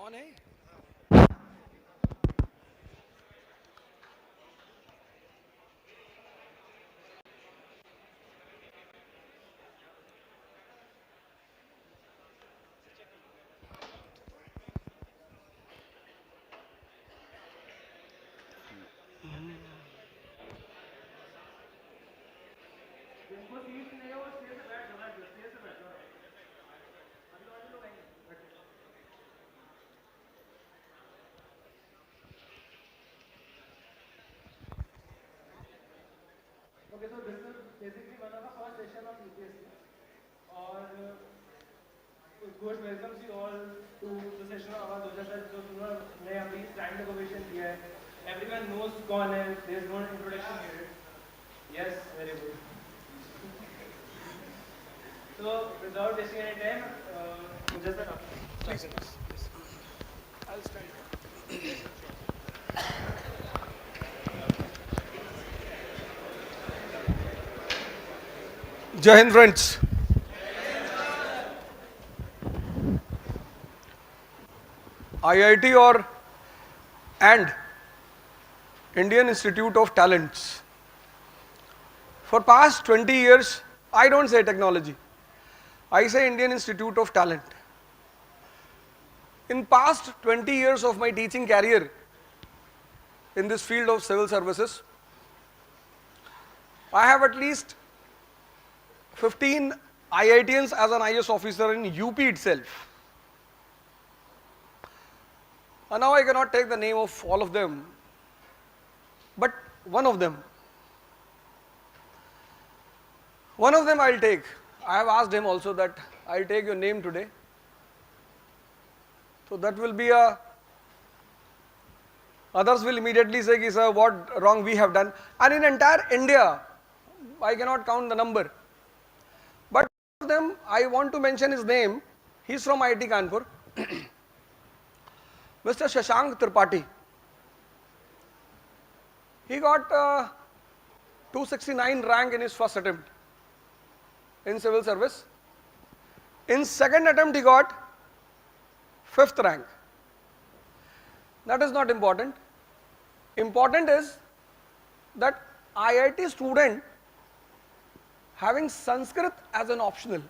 On है। Okay, so this is basically one of the first session of UPSC, और course welcomes you all to the session of आवाज होता है जो तुमने अभी स्टैंड ओवेशन दिया है. Everyone knows कौन है. There is no introduction needed. Yes, very good. So without wasting any time, just Please, please. I'll stand. Jai Hind, friends. IIT or and Indian Institute of Talents. For past 20 years, I don't say technology. I say Indian Institute of Talent. In past 20 years of my teaching career in this field of civil services, I have at least 15 IITians as an IS officer in UP itself. And now I cannot take the name of all of them, but one of them I'll take. I have asked him also that I'll take your name today. So that will be a, others will immediately say, ki, sir, what wrong we have done. And in entire India, I cannot count the number. But one of them, I want to mention his name. He's from IIT Kanpur. Mr. Shashank Tripathi. He got 269 rank in his first attempt in civil service. In second attempt, he got 5th rank. That is not important. Important is that IIT student having Sanskrit as an optional.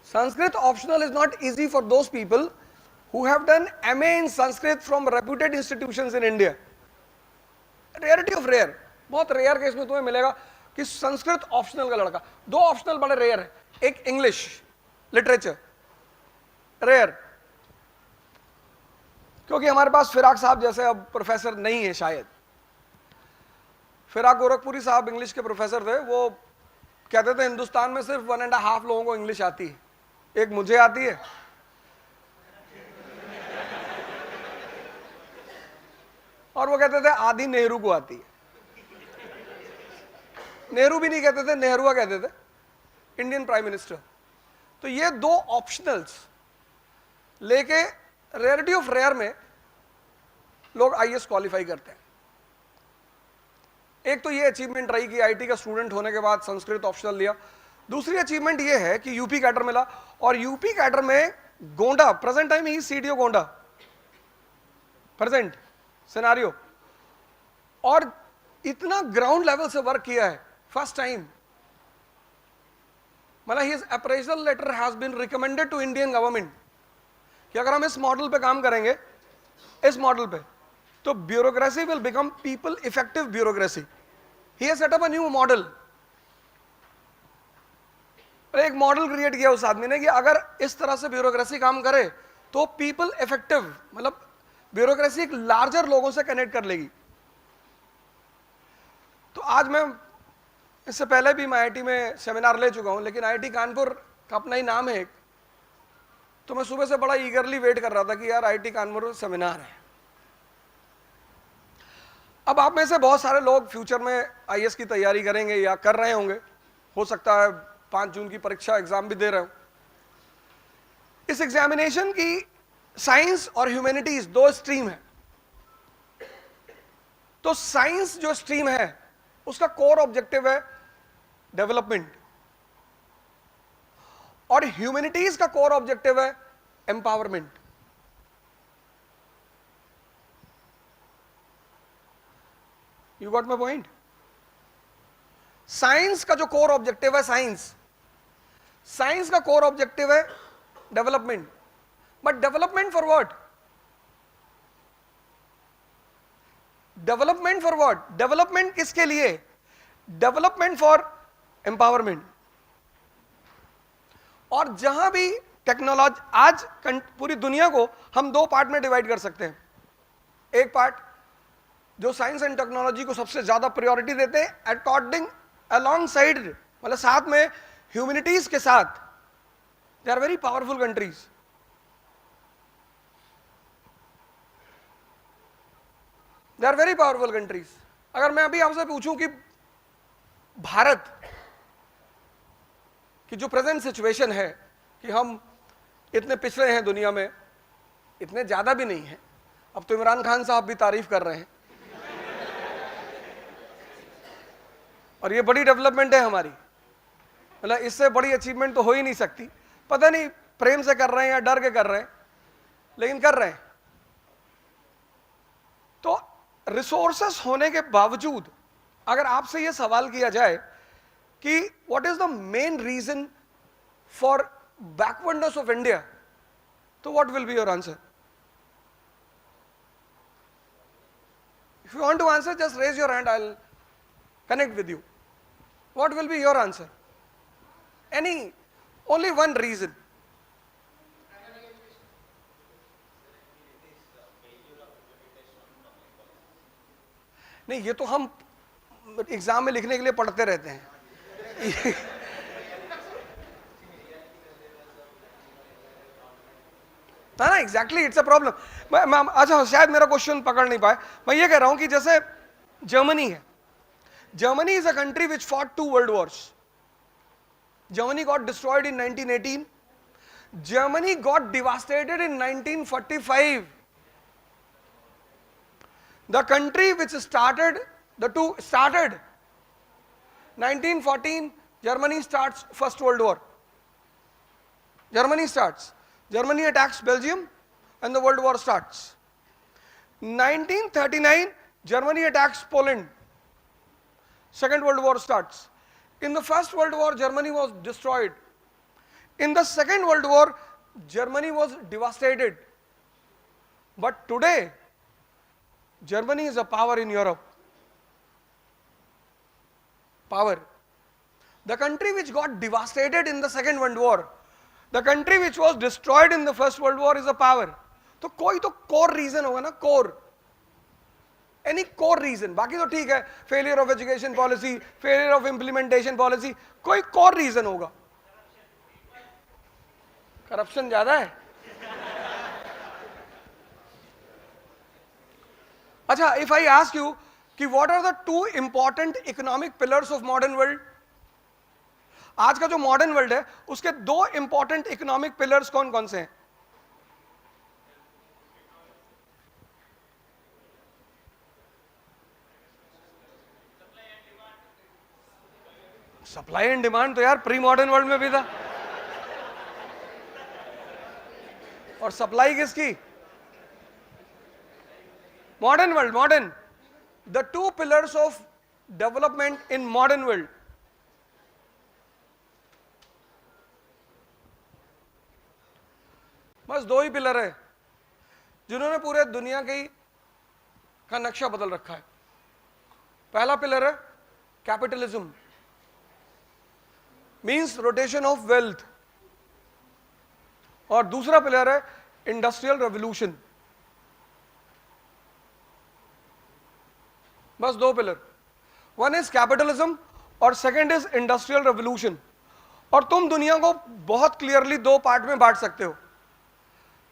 Sanskrit optional is not easy for those people who have done MA in Sanskrit from reputed institutions in India. Rarity of rare. बहुत rare case में तुम्हें मिलेगा कि Sanskrit optional का लड़का. दो optional बड़े rare है. एक इंग्लिश लिटरेचर रेयर, क्योंकि हमारे पास फिराक साहब जैसे अब प्रोफेसर नहीं है शायद. फिराक गोरखपुरी साहब इंग्लिश के प्रोफेसर थे. वो कहते थे हिंदुस्तान में सिर्फ 1.5 लोगों को इंग्लिश आती है. एक मुझे आती है, और वो कहते थे आधी नेहरू को आती है. नेहरू भी नहीं कहते थे, नेहरूआ कहते थे, इंडियन प्राइम मिनिस्टर. तो ये दो ऑप्शनल्स लेके रेयरिटी ऑफ रेयर में लोग आईएएस क्वालिफाई करते हैं. एक तो ये अचीवमेंट रही कि आईटी का स्टूडेंट होने के बाद संस्कृत ऑप्शनल लिया. दूसरी अचीवमेंट ये है कि यूपी कैडर मिला, और यूपी कैडर में गोंडा, प्रेजेंट टाइम ही सीडीओ गोंडा, प्रेजेंट सिनारियो, और इतना ग्राउंड लेवल से वर्क किया है फर्स्ट टाइम. मतलब his appraisal letter has been recommended to Indian government कि अगर हम इस मॉडल पे काम करेंगे, इस मॉडल पे, तो bureaucracy will become people effective bureaucracy. He has set up a new model. एक मॉडल क्रिएट किया उस आदमी ने कि अगर इस तरह से ब्यूरोक्रेसी काम करे तो पीपल इफेक्टिव, मतलब ब्यूरोक्रेसी एक लार्जर लोगों से कनेक्ट कर लेगी. तो आज मैं, इससे पहले भी मैं आईआईटी में सेमिनार ले चुका हूं, लेकिन आईआईटी कानपुर का अपना ही नाम है एक, तो मैं सुबह से बड़ा ईगरली वेट कर रहा था कि यार आईआईटी कानपुर सेमिनार है. अब आप में से बहुत सारे लोग फ्यूचर में आईएएस की तैयारी करेंगे या कर रहे होंगे, हो सकता है 5 जून की परीक्षा एग्जाम भी दे रहे हो. इस एग्जामिनेशन की साइंस और ह्यूमैनिटीज दो स्ट्रीम है. तो साइंस जो स्ट्रीम है उसका कोर ऑब्जेक्टिव है डेवलपमेंट. और ह्यूमैनिटीज का कोर ऑब्जेक्टिव है empowerment. You got my point? Science का जो कोर ऑब्जेक्टिव है, साइंस का कोर ऑब्जेक्टिव है development, but development for what? Development for what? Development किसके लिए? Development for empowerment. और जहां भी टेक्नोलॉजी, आज पूरी दुनिया को हम दो पार्ट में डिवाइड कर सकते हैं। एक पार्ट जो साइंस एंड टेक्नोलॉजी को सबसे ज्यादा प्रायोरिटी देते हैं, अकॉर्डिंग अलॉन्ग साइड, मतलब साथ में ह्यूमैनिटीज के साथ, they are very powerful countries. They are very powerful countries. अगर मैं अभी आपसे पूछूं कि भारत की जो प्रेजेंट सिचुएशन है कि हम इतने पिछड़े हैं दुनिया में, इतने ज्यादा भी नहीं है, अब तो इमरान खान साहब भी तारीफ कर रहे हैं, और ये बड़ी डेवलपमेंट है हमारी, मतलब इससे बड़ी अचीवमेंट तो हो ही नहीं सकती। पता नहीं प्रेम से कर रहे हैं या डर के कर रहे हैं, लेकिन कर रहे हैं। तो रिसोर्सेस होने के बावजूद अगर आपसे यह सवाल किया जाए कि what is the main reason for backwardness of India, तो what will be your answer? If you want to answer, just raise your hand, I will connect with you. What will be your answer? Any, only one reason. नहीं, ये तो हम exam में लिखने के लिए पढ़ते रहते हैं। ना एग्जैक्टली, इट्स अ प्रॉब्लम। मैं अच्छा, शायद मेरा क्वेश्चन पकड़ नहीं पाए। मैं ये कह रहा हूं कि जैसे जर्मनी है, Germany is a country which fought 2 world wars. Germany got destroyed in 1918. Germany got devastated in 1945. The country which started 1914, Germany starts First World War. Germany attacks Belgium and the World War starts. 1939, Germany attacks Poland. Second World War starts. In the First World War, Germany was destroyed. In the Second World War, Germany was devastated. But today, Germany is a power in Europe. Power. The country which got devastated in the Second World War, the country which was destroyed in the First World War is a power. तो कोई तो core reason होगा ना, core. Any core reason, बाकी तो ठीक है, failure of education policy, failure of implementation policy, कोई कोर रीजन होगा। करप्शन ज्यादा है। अच्छा, इफ आई आस्क यू कि what are the 2 important economic pillars of modern world, आज का जो मॉडर्न वर्ल्ड है उसके 2 इंपॉर्टेंट इकोनॉमिक पिलर्स कौन कौन से हैं? सप्लाई एंड डिमांड तो यार प्री मॉडर्न वर्ल्ड में भी था। और सप्लाई किसकी? Modern world. Modern, the 2 pillars of development in modern world, बस 2 ही पिलर है जिन्होंने पूरे दुनिया का नक्शा बदल रखा है। पहला पिलर है capitalism, means rotation of wealth, और दूसरा पिलर है इंडस्ट्रियल रेवोल्यूशन। बस 2 पिलर, वन इज कैपिटलिज्म और सेकंड इज इंडस्ट्रियल रेवोल्यूशन। और तुम दुनिया को बहुत क्लियरली 2 पार्ट में बांट सकते हो।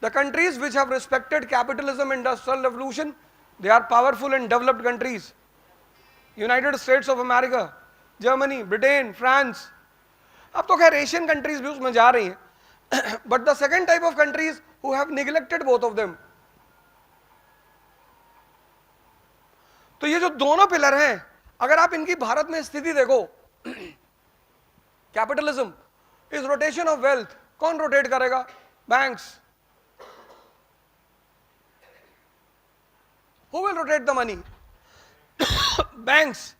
The countries which have respected capitalism, industrial revolution, they are powerful and developed countries. United States of America, Germany, Britain, France, अब तो खैर एशियन कंट्रीज भी उसमें जा रही हैं, but the second type of countries who have neglected both of them. तो ये जो दोनों पिलर हैं, अगर आप इनकी भारत में स्थिति देखो, capitalism is rotation of wealth. कौन रोटेट करेगा? Banks. Who will rotate the money? Banks.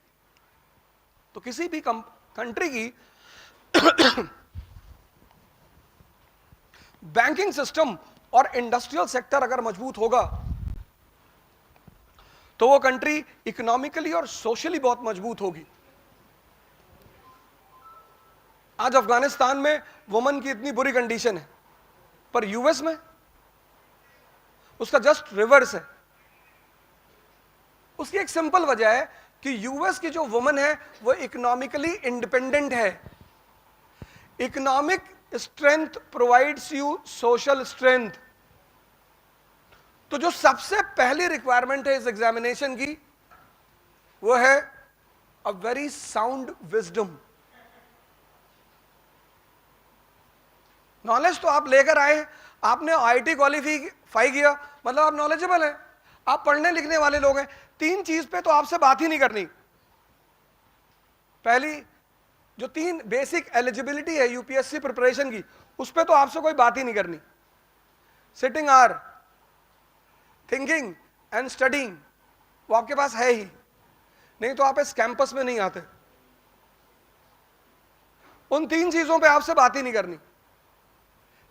तो किसी भी कंट्री की बैंकिंग सिस्टम और इंडस्ट्रियल सेक्टर अगर मजबूत होगा तो वो कंट्री इकोनॉमिकली और सोशली बहुत मजबूत होगी. आज अफगानिस्तान में वुमन की इतनी बुरी कंडीशन है, पर यूएस में उसका जस्ट रिवर्स है. उसकी एक सिंपल वजह है कि यूएस की जो वुमन है वो इकोनॉमिकली इंडिपेंडेंट है. Economic strength provides you social strength. तो जो सबसे पहली रिक्वायरमेंट है इस एग्जामिनेशन की वो है a very sound wisdom. Knowledge तो आप लेकर आए, आपने आईटी क्वालिफाई किया, मतलब आप नॉलेजेबल हैं, आप पढ़ने लिखने वाले लोग हैं. तीन चीज पे तो आपसे बात ही नहीं करनी. पहली जो तीन बेसिक एलिजिबिलिटी है यूपीएससी प्रिपरेशन की, उस पे तो आपसे कोई बात ही नहीं करनी. Sitting hour, thinking and studying, वो आपके पास है ही, नहीं तो आप इस कैंपस में नहीं आते. उन तीन चीजों पे आपसे बात ही नहीं करनी.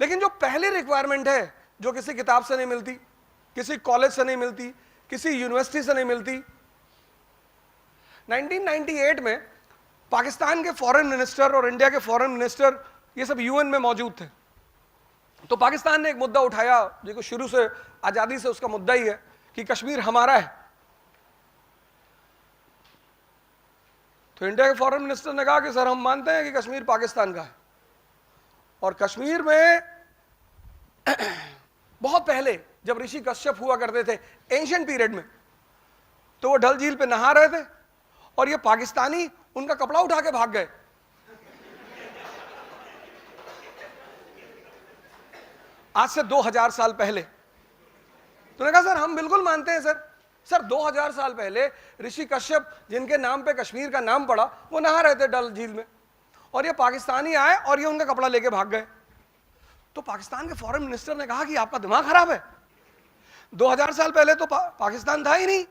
लेकिन जो पहली रिक्वायरमेंट है जो किसी किताब से नहीं मिलती, किसी कॉलेज से नहीं मिलती, किसी यूनिवर्सिटी से नहीं मिलती. 1998 में पाकिस्तान के फॉरेन मिनिस्टर और इंडिया के फॉरेन मिनिस्टर ये सब यूएन में मौजूद थे. तो पाकिस्तान ने एक मुद्दा उठाया जो शुरू से आजादी से उसका मुद्दा ही है कि कश्मीर हमारा है. तो इंडिया के फॉरेन मिनिस्टर ने कहा कि सर हम मानते हैं कि कश्मीर पाकिस्तान का है. और कश्मीर में बहुत पहले जब ऋषि कश्यप हुआ करते थे एंशिएंट पीरियड में, तो वो डल झील पे नहा रहे थे और ये पाकिस्तानी उनका कपड़ा उठा के भाग गए. आज से 2000 साल पहले. तो उन्होंने कहा सर हम बिल्कुल मानते हैं सर. सर 2000 साल पहले ऋषि कश्यप जिनके नाम पे कश्मीर का नाम पड़ा वो नहा रहे थे डल झील में और ये पाकिस्तानी आए और ये उनका कपड़ा लेके भाग गए. तो पाकिस्तान के फॉरेन मिनिस्टर ने कहा कि आपका दिमाग खराब है, 2000 साल पहले तो पाकिस्तान था ही नहीं.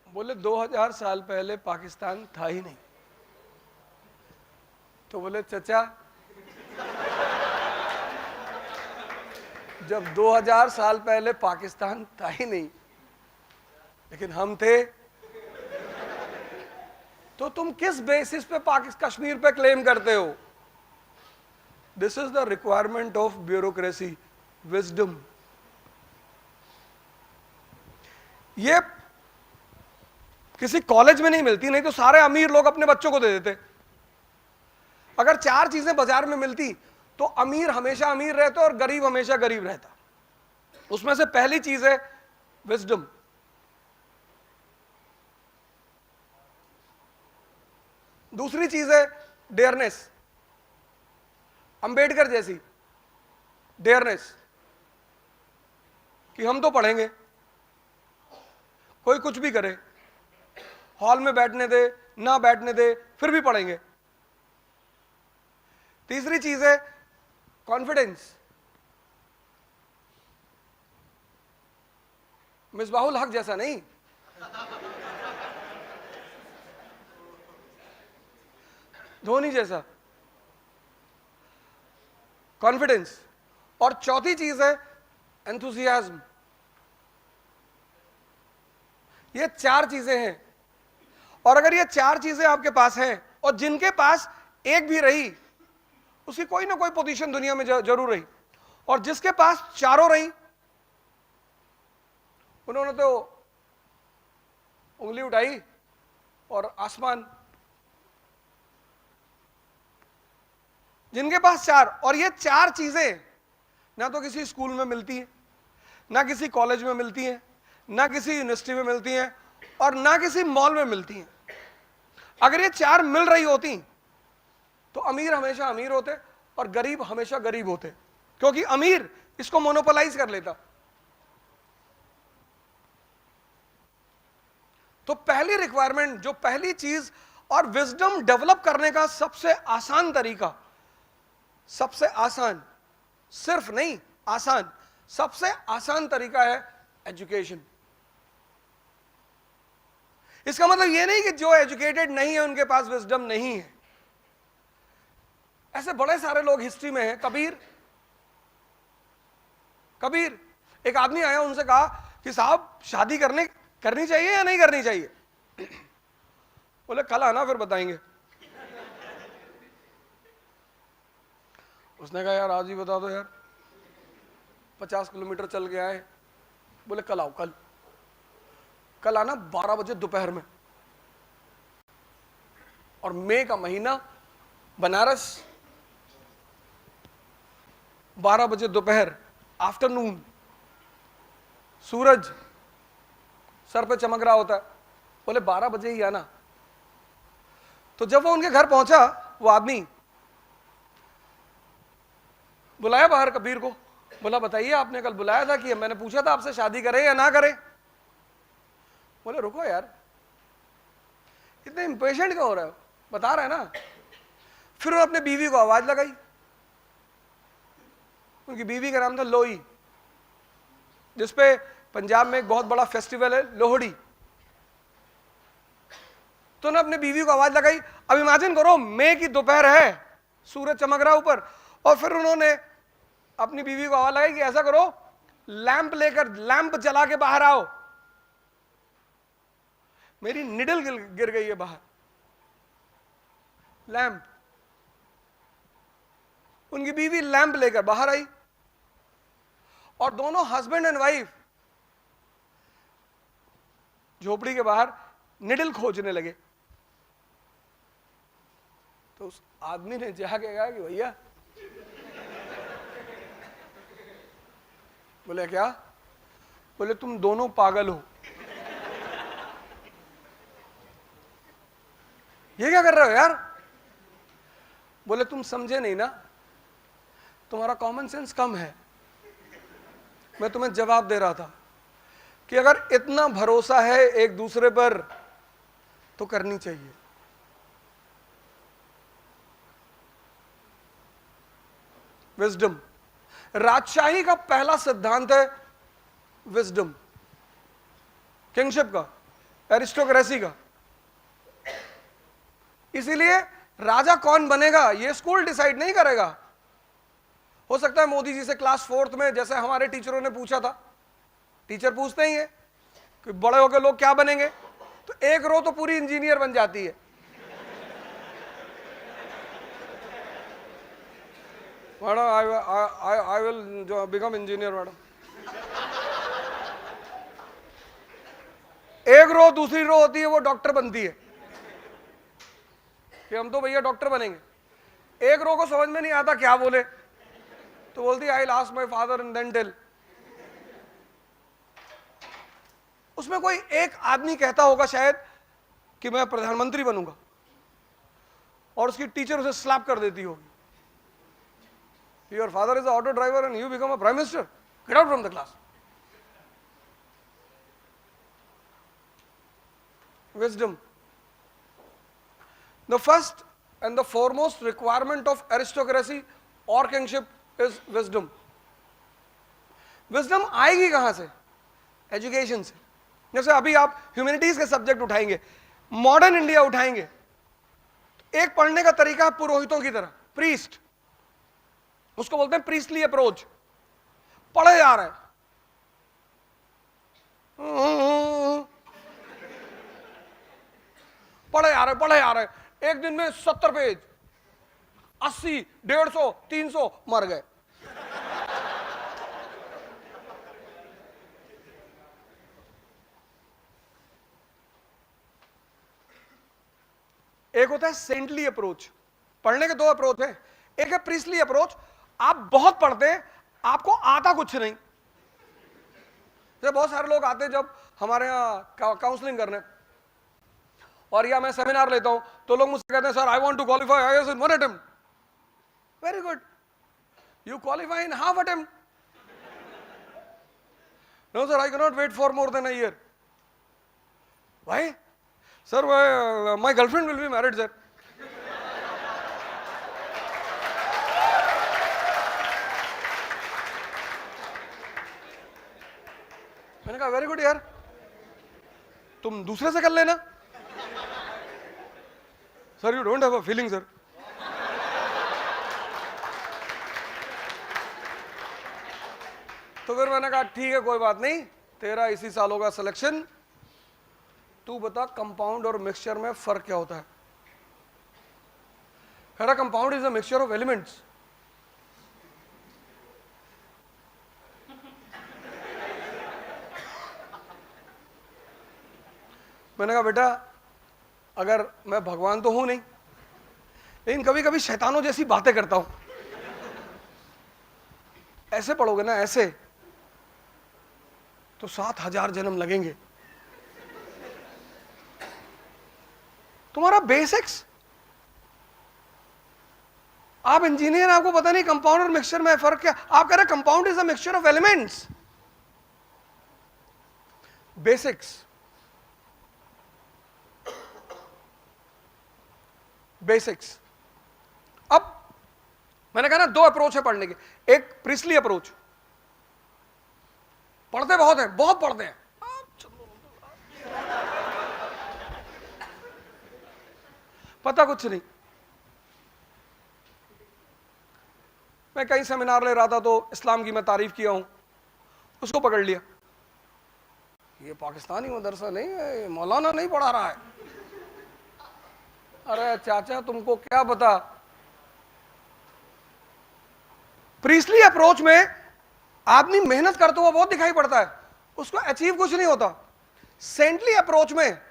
बोले 2000 साल पहले पाकिस्तान था ही नहीं. तो बोले चचा जब 2000 साल पहले पाकिस्तान था ही नहीं लेकिन हम थे, तो तुम किस बेसिस पे कश्मीर पे क्लेम करते हो? This is the requirement of bureaucracy, wisdom. ये किसी कॉलेज में नहीं मिलती, नहीं तो सारे अमीर लोग अपने बच्चों को दे देते. अगर चार चीजें बाजार में मिलती तो अमीर हमेशा अमीर रहता और गरीब हमेशा गरीब रहता. उसमें से पहली चीज है विजडम. दूसरी चीज है डेयरनेस, अंबेडकर जैसी डेयरनेस कि हम तो पढ़ेंगे, कोई कुछ भी करे, हॉल में बैठने दे ना बैठने दे फिर भी पढ़ेंगे. तीसरी चीज है कॉन्फिडेंस. मिसबाहुल हक जैसा नहीं, धोनी जैसा कॉन्फिडेंस. और चौथी चीज है एंथुसियाज्म. ये चार चीजें हैं और अगर ये चार चीजें आपके पास हैं और जिनके पास एक भी रही उसकी कोई ना कोई पोजीशन दुनिया में जरूर रही, और जिसके पास चारों रही उन्होंने तो उंगली उठाई और आसमान. जिनके पास चार, और ये चार चीजें ना तो किसी स्कूल में मिलती हैं, ना किसी कॉलेज में मिलती हैं, ना किसी यूनिवर्सिटी में मिलती हैं और ना किसी मॉल में मिलती हैं. अगर ये चार मिल रही होती तो अमीर हमेशा अमीर होते और गरीब हमेशा गरीब होते, क्योंकि अमीर इसको मोनोपोलाइज कर लेता। तो पहली रिक्वायरमेंट, जो पहली चीज और विजडम डेवलप करने का सबसे आसान तरीका, सबसे आसान, सिर्फ नहीं आसान, सबसे आसान तरीका है एजुकेशन। इसका मतलब यह नहीं कि जो एजुकेटेड नहीं है उनके पास विजडम नहीं है। ऐसे बड़े सारे लोग हिस्ट्री में हैं। कबीर एक आदमी आया, उनसे कहा कि साहब शादी करनी चाहिए या नहीं करनी चाहिए? बोले कल आना फिर बताएंगे। उसने कहा यार आज ही बता दो यार, 50 किलोमीटर चल के आए। बोले कल आओ, कल आना 12 बजे दोपहर में, और मई का महीना, बनारस, 12 बजे दोपहर, आफ्टरनून, सूरज सर पे चमक रहा होता है। बोले 12 बजे ही आना। तो जब वो उनके घर पहुंचा, वो आदमी बुलाया बाहर कबीर को, बोला बताइए आपने कल बुलाया था कि मैंने पूछा था आपसे शादी करें या ना करें? बोले रुको यार, इतने इंपेशेंट क्यों हो रहे हो, बता रहे हैं ना। फिर उन्होंने अपने बीवी को आवाज लगाई। उनकी बीवी का नाम था लोई, जिसपे पंजाब में एक बहुत बड़ा फेस्टिवल है लोहड़ी। तो उन्होंने अपने बीवी को आवाज लगाई। अब इमेजिन करो, मई की दोपहर है, सूरज चमक रहा ऊपर, और फिर उन्होंने अपनी बीवी को आवाज लगाई कि ऐसा करो, लैंप जला के बाहर आओ। मेरी निडल गिर गई है बाहर। लैंप, उनकी बीवी लैंप लेकर बाहर आई, और दोनों हस्बैंड एंड वाइफ झोपड़ी के बाहर निडल खोजने लगे। तो उस आदमी ने जाके कहा कि भैया, बोले क्या? बोले तुम दोनों पागल हो। ये क्या कर रहे हो यार? बोले तुम समझे नहीं ना, तुम्हारा कॉमन सेंस कम है। मैं तुम्हें जवाब दे रहा था कि अगर इतना भरोसा है एक दूसरे पर तो करनी चाहिए। विजडम, राजशाही का पहला सिद्धांत है विजडम, किंगशिप का, एरिस्टोक्रेसी का। इसीलिए राजा कौन बनेगा ये स्कूल डिसाइड नहीं करेगा। हो सकता है मोदी जी से क्लास 4th में, जैसे हमारे टीचरों ने पूछा था, टीचर पूछते ही है कि बड़े होकर लोग क्या बनेंगे, तो एक रो तो पूरी इंजीनियर बन जाती है। Madam I will become engineer madam. एक रो, दूसरी रो होती है वो डॉक्टर बनती है कि हम तो भैया डॉक्टर बनेंगे। एक रो को समझ में नहीं आता क्या बोले, तो बोलती I will ask my father and then tell. उसमें कोई एक आदमी कहता होगा शायद कि मैं प्रधानमंत्री बनूंगा, और उसकी टीचर उसे स्लैप कर देती होगी, your father is a auto driver and you become a prime minister, get out from the class. Wisdom. The first and the foremost requirement of aristocracy or kingship is wisdom. Wisdom आएगी कहां से? Education से। जैसे अभी आप humanities के subject उठाएंगे, modern India उठाएंगे, तो एक पढ़ने का तरीका है पुरोहितों की तरह, प्रीस्ट, उसको बोलते हैं प्रीस्टली अप्रोच। पढ़े जा रहे हैं, पढ़े आ रहे, एक दिन में 70 पेज, 80, 150, 300 मर गए। एक होता है सेंटली अप्रोच। पढ़ने के दो अप्रोच है, एक है प्रीस्टली अप्रोच, आप बहुत पढ़ते हैं, आपको आता कुछ नहीं। जब बहुत सारे लोग आते हैं जब हमारे यहाँ काउंसलिंग करने, और या मैं सेमिनार लेता हूं तो लोग मुझसे कहते हैं sir I want to qualify IAS in 1 attempt. Very good, you qualify in half attempt. No sir, I can not wait for more than a year. Why? Sir my girlfriend will be married sir. मैंने कहा very good यार, तुम दूसरे से कर लेना. Sir you don't have a feeling sir. तो फिर मैंने कहा ठीक है कोई बात नहीं, तेरा इसी साल होगा सिलेक्शन. तू बता कंपाउंड और मिक्सचर में फर्क क्या होता है. कह रहा compound is a mixture of elements. मैंने कहा बेटा अगर मैं भगवान तो हूं नहीं, लेकिन कभी कभी शैतानों जैसी बातें करता हूं. ऐसे पढ़ोगे ना ऐसे, तो 7,000 जन्म लगेंगे. तुम्हारा बेसिक्स, आप इंजीनियर, आपको पता नहीं कंपाउंड और मिक्सचर में फर्क क्या. आप कह रहे compound is a mixture of elements. Basics, basics. अब मैंने कहा ना दो अप्रोच है पढ़ने के. एक प्रिस्ली अप्रोच, पढ़ते बहुत हैं, बहुत पढ़ते हैं, पता कुछ नहीं. मैं कहीं सेमिनार ले रहा था तो इस्लाम की मैं तारीफ किया हूं, उसको पकड़ लिया. ये पाकिस्तानी मदरसा नहीं है, मौलाना नहीं पढ़ा रहा है. अरे चाचा तुमको क्या पता. प्रीस्ली अप्रोच में आदमी मेहनत करता हुआ बहुत दिखाई पड़ता है, उसको अचीव कुछ नहीं होता. सेंटली अप्रोच में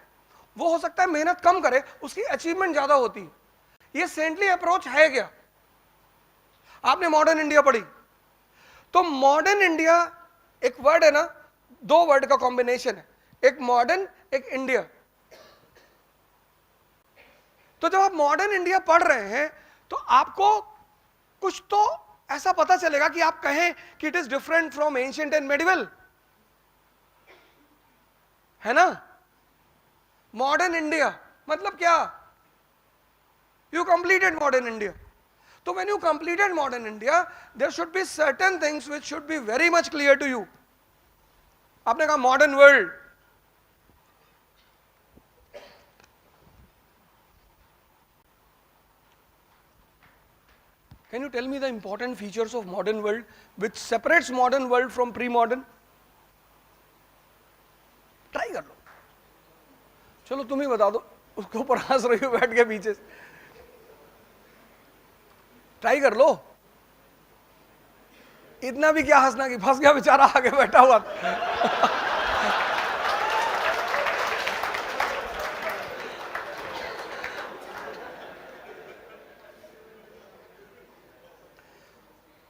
वो हो सकता है मेहनत कम करे, उसकी अचीवमेंट ज्यादा होती है. ये सेंटली अप्रोच है क्या. आपने मॉडर्न इंडिया पढ़ी, तो मॉडर्न इंडिया एक वर्ड है ना, दो वर्ड का कॉम्बिनेशन है, एक मॉडर्न एक इंडिया. तो जब आप मॉडर्न इंडिया पढ़ रहे हैं तो आपको कुछ तो ऐसा पता चलेगा कि आप कहें कि it is different from ancient and medieval, है ना. मॉडर्न इंडिया मतलब क्या. You completed modern India. तो when you completed modern India there should be certain things which should be very much clear to you. आपने कहा modern world, can you tell me the important features of modern world which separates modern world from pre-modern. Try कर लो. चलो तुम ही बता दो, उसके ऊपर हंस रही हो बैठ के पीछे. ट्राई कर लो. इतना भी क्या हंसना कि फंस गया बेचारा आगे बैठा हुआ.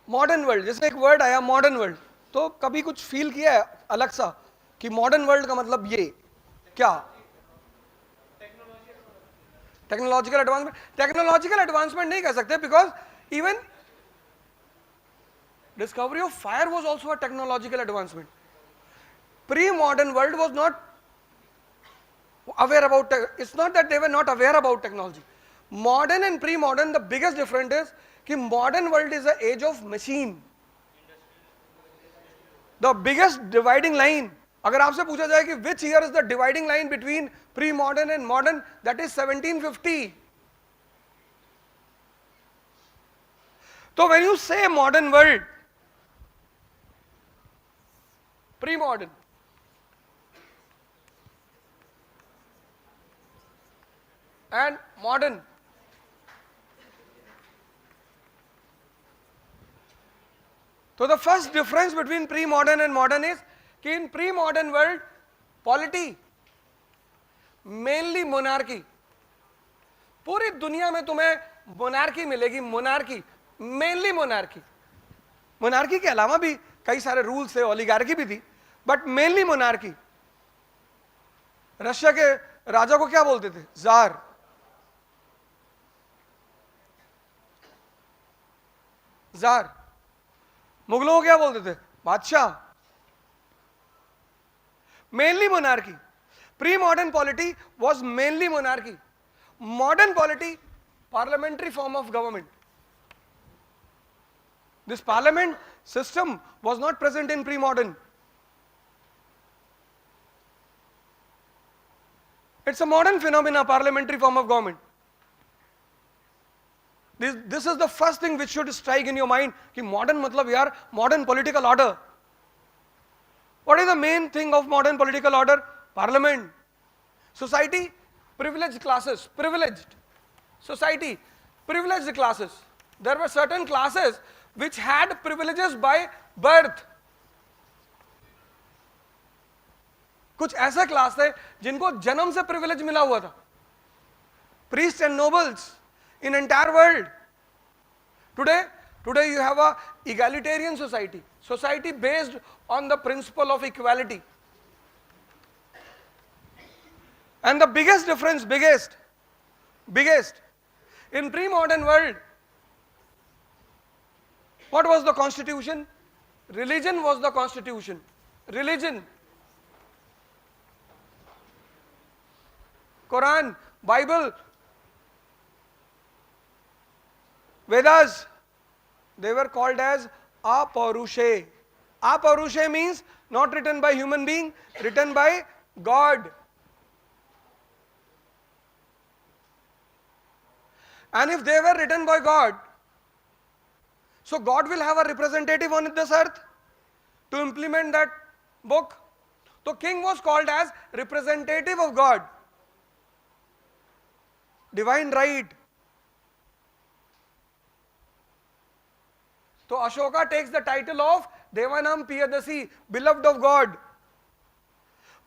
मॉडर्न वर्ल्ड, जैसे एक वर्ड आया मॉडर्न वर्ल्ड, तो कभी कुछ फील किया है अलग सा कि मॉडर्न वर्ल्ड का मतलब ये क्या. Technological advancement. टेक्नोलॉजिकल एडवांसमेंट नहीं कह सकते, because even discovery of fire was also a technological advancement. Pre modern world was not aware about, it's not that they were not aware about technology. Modern and pre modern, the biggest difference is कि modern world is the age of machine. The biggest dividing line, अगर आपसे पूछा जाए कि which year is the dividing line between pre modern and modern, that is 1750. तो when you से modern world, pre modern, and modern, तो the first difference between pre-modern and modern is कि in pre-modern world polity mainly monarchy. पूरी दुनिया में तुम्हें monarchy मिलेगी, monarchy, mainly monarchy. Monarchy के अलावा भी कई सारे रूल्स थे, ओलिगार्की भी थी, बट मेनली मोनार्की. रशिया के राजा को क्या बोलते थे? जार। जार। मुगलों को क्या बोलते थे? बादशाह। Mainly monarchy. Pre modern polity was mainly monarchy. Modern polity, parliamentary form of government. This parliament system was not present in pre-modern. It's a modern phenomena, parliamentary form of government. This is the first thing which should strike in your mind कि modern मतलब यार modern political order. What is the main thing of modern political order? Parliament. Society, privileged classes, privileged. Society, privileged classes. There were certain classes which had privileges by birth. कुछ ऐसे class थे जिनको जन्म से privilege मिला हुआ था. Priests and nobles in entire world. Today you have a egalitarian society based on the principle of equality. And the biggest difference, biggest in pre-modern world, what was the constitution? Religion was the constitution. Religion. Quran, Bible, Vedas, they were called as Aparushe. Aparushe means not written by human being, written by God. And if they were written by God, so God will have a representative on this earth to implement that book. So king was called as representative of God. Divine right. So Ashoka takes the title of Devanam Piyadasi, beloved of God.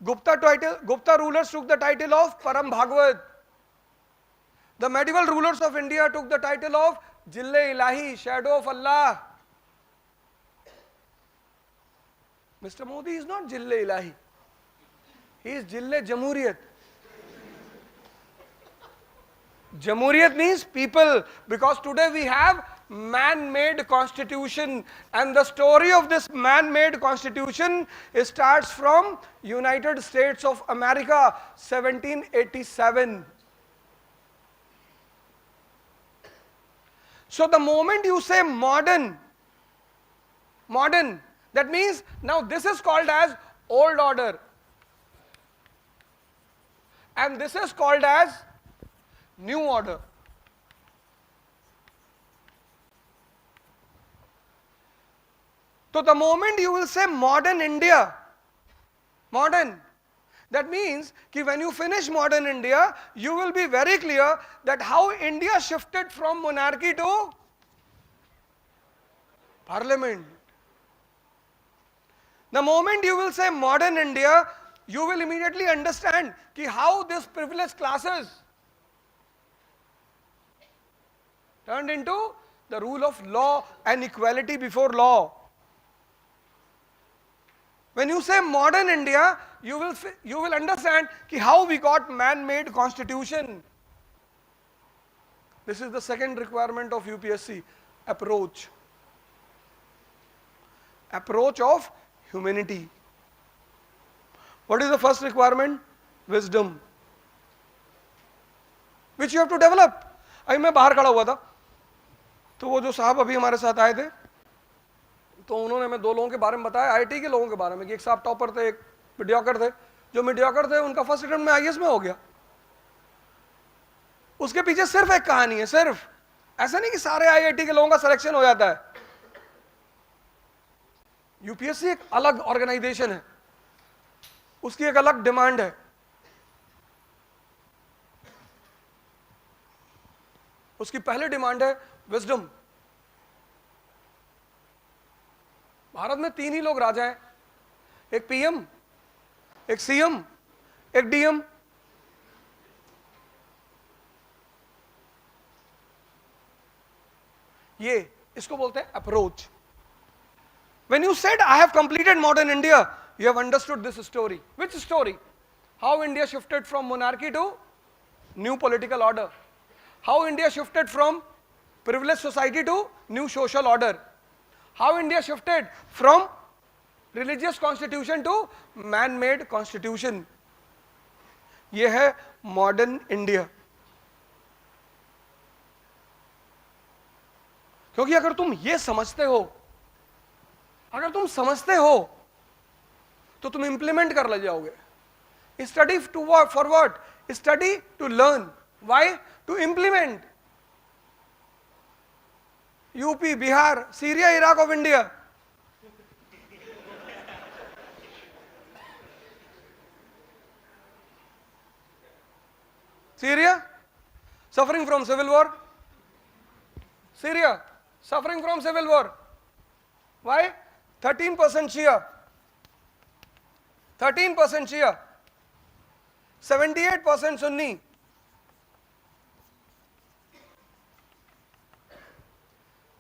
Gupta rulers took the title of Param Bhagavad. The medieval rulers of India took the title of Jille Ilahi, shadow of Allah. Mr. Modi is not Jille Ilahi. He is Jille Jamhuriyat. Jamhuriyat means people, because today we have man-made constitution, and the story of this man-made constitution starts from United States of America, 1787. So the moment you say modern, that means now this is called as old order, and this is called as new order. So the moment you will say modern India, modern, that means that when you finish modern India, you will be very clear that how India shifted from monarchy to parliament. The moment you will say modern India, you will immediately understand that how these privileged classes turned into the rule of law and equality before law. When you say modern India, you will understand how we got man-made constitution. This is the second requirement of UPSC, approach. Approach of humanity. What is the first requirement? Wisdom, which you have to develop. अभी मैं बाहर खड़ा हुआ था, तो वो जो साहब अभी हमारे साथ आए थे, तो उन्होंने हमें दो लोगों के बारे में बताया, आईटी के लोगों के बारे में, कि एक साहब टॉपर थे, एक मीडियोकर थे. जो मीडियोकर थे उनका फर्स्ट अटेम्प्ट में आईएएस में हो गया. उसके पीछे सिर्फ एक कहानी है, सिर्फ. ऐसा नहीं कि सारे आईआईटी के लोगों का सिलेक्शन हो जाता है. यूपीएससी एक अलग ऑर्गेनाइजेशन है, उसकी एक अलग डिमांड है. उसकी पहली डिमांड है विजडम. भारत में तीन ही लोग राजा हैं, एक पीएम, एक सीएम, एक डीएम. ये इसको बोलते हैं approach. When you said I have completed modern India, you have understood this story. Which story? how India shifted from monarchy to new political order, how India shifted from privileged society to new social order, how India shifted from religious constitution to man-made constitution. ये है modern India. क्योंकि अगर तुम ये समझते हो, अगर तुम समझते हो तो तुम इंप्लीमेंट कर ले जाओगे. Study to for what? Study to learn. Why? To implement. UP, Bihar, Syria, Iraq of India. Syria suffering from civil war. Syria suffering from civil war. Why? 13% Shia. 13% Shia. 78% Sunni.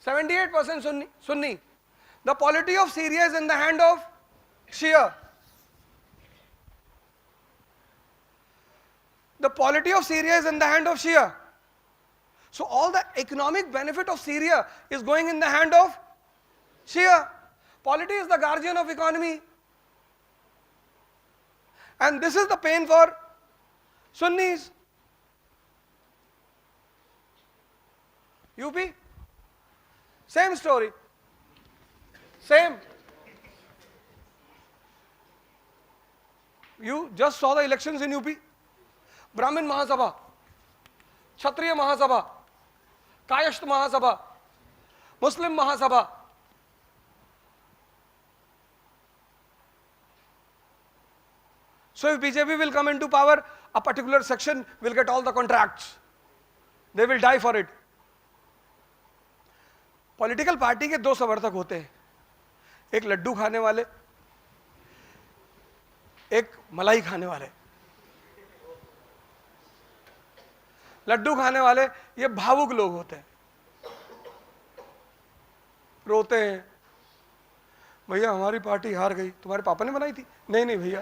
78% Sunni. The polity of Syria is in the hand of Shia. The polity of Syria is in the hand of Shia. So all the economic benefit of Syria is going in the hand of Shia. Polity is the guardian of economy. And this is the pain for Sunnis. UP, same story. Same. You just saw the elections in UP. ब्राह्मण महासभा, क्षत्रिय महासभा, कायस्थ महासभा, मुस्लिम महासभा. So if BJP will come into power, a particular section will get all the contracts. They will die for it. Political party के दो समर्थक होते हैं, एक लड्डू खाने वाले, एक मलाई खाने वाले. लड्डू खाने वाले ये भावुक लोग होते हैं, रोते हैं, भैया हमारी पार्टी हार गई. तुम्हारे पापा ने बनाई थी? नहीं नहीं भैया.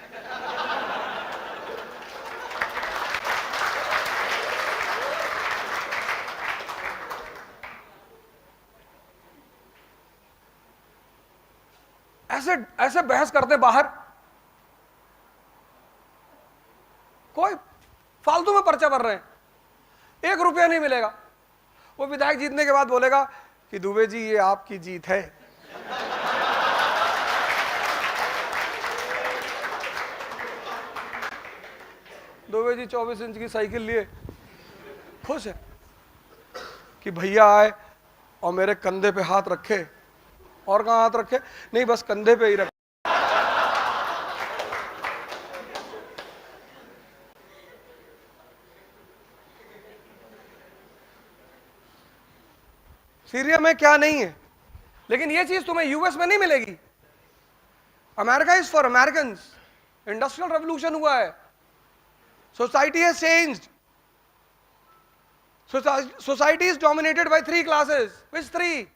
ऐसे ऐसे बहस करते बाहर. कोई फालतू में पर्चा भर रहे हैं, 1 रुपया नहीं मिलेगा. वो विधायक जीतने के बाद बोलेगा कि दुबे जी ये आपकी जीत है. दुबे जी 24 इंच की साइकिल लिए खुश है कि भैया आए और मेरे कंधे पे हाथ रखे. और कहाँ हाथ रखे? नहीं, बस कंधे पे ही रखे. सीरिया में क्या नहीं है, लेकिन ये चीज तुम्हें यूएस में नहीं मिलेगी. America is for American. Industrial revolution हुआ है. Society has changed. Society is dominated by 3 classes. Which 3?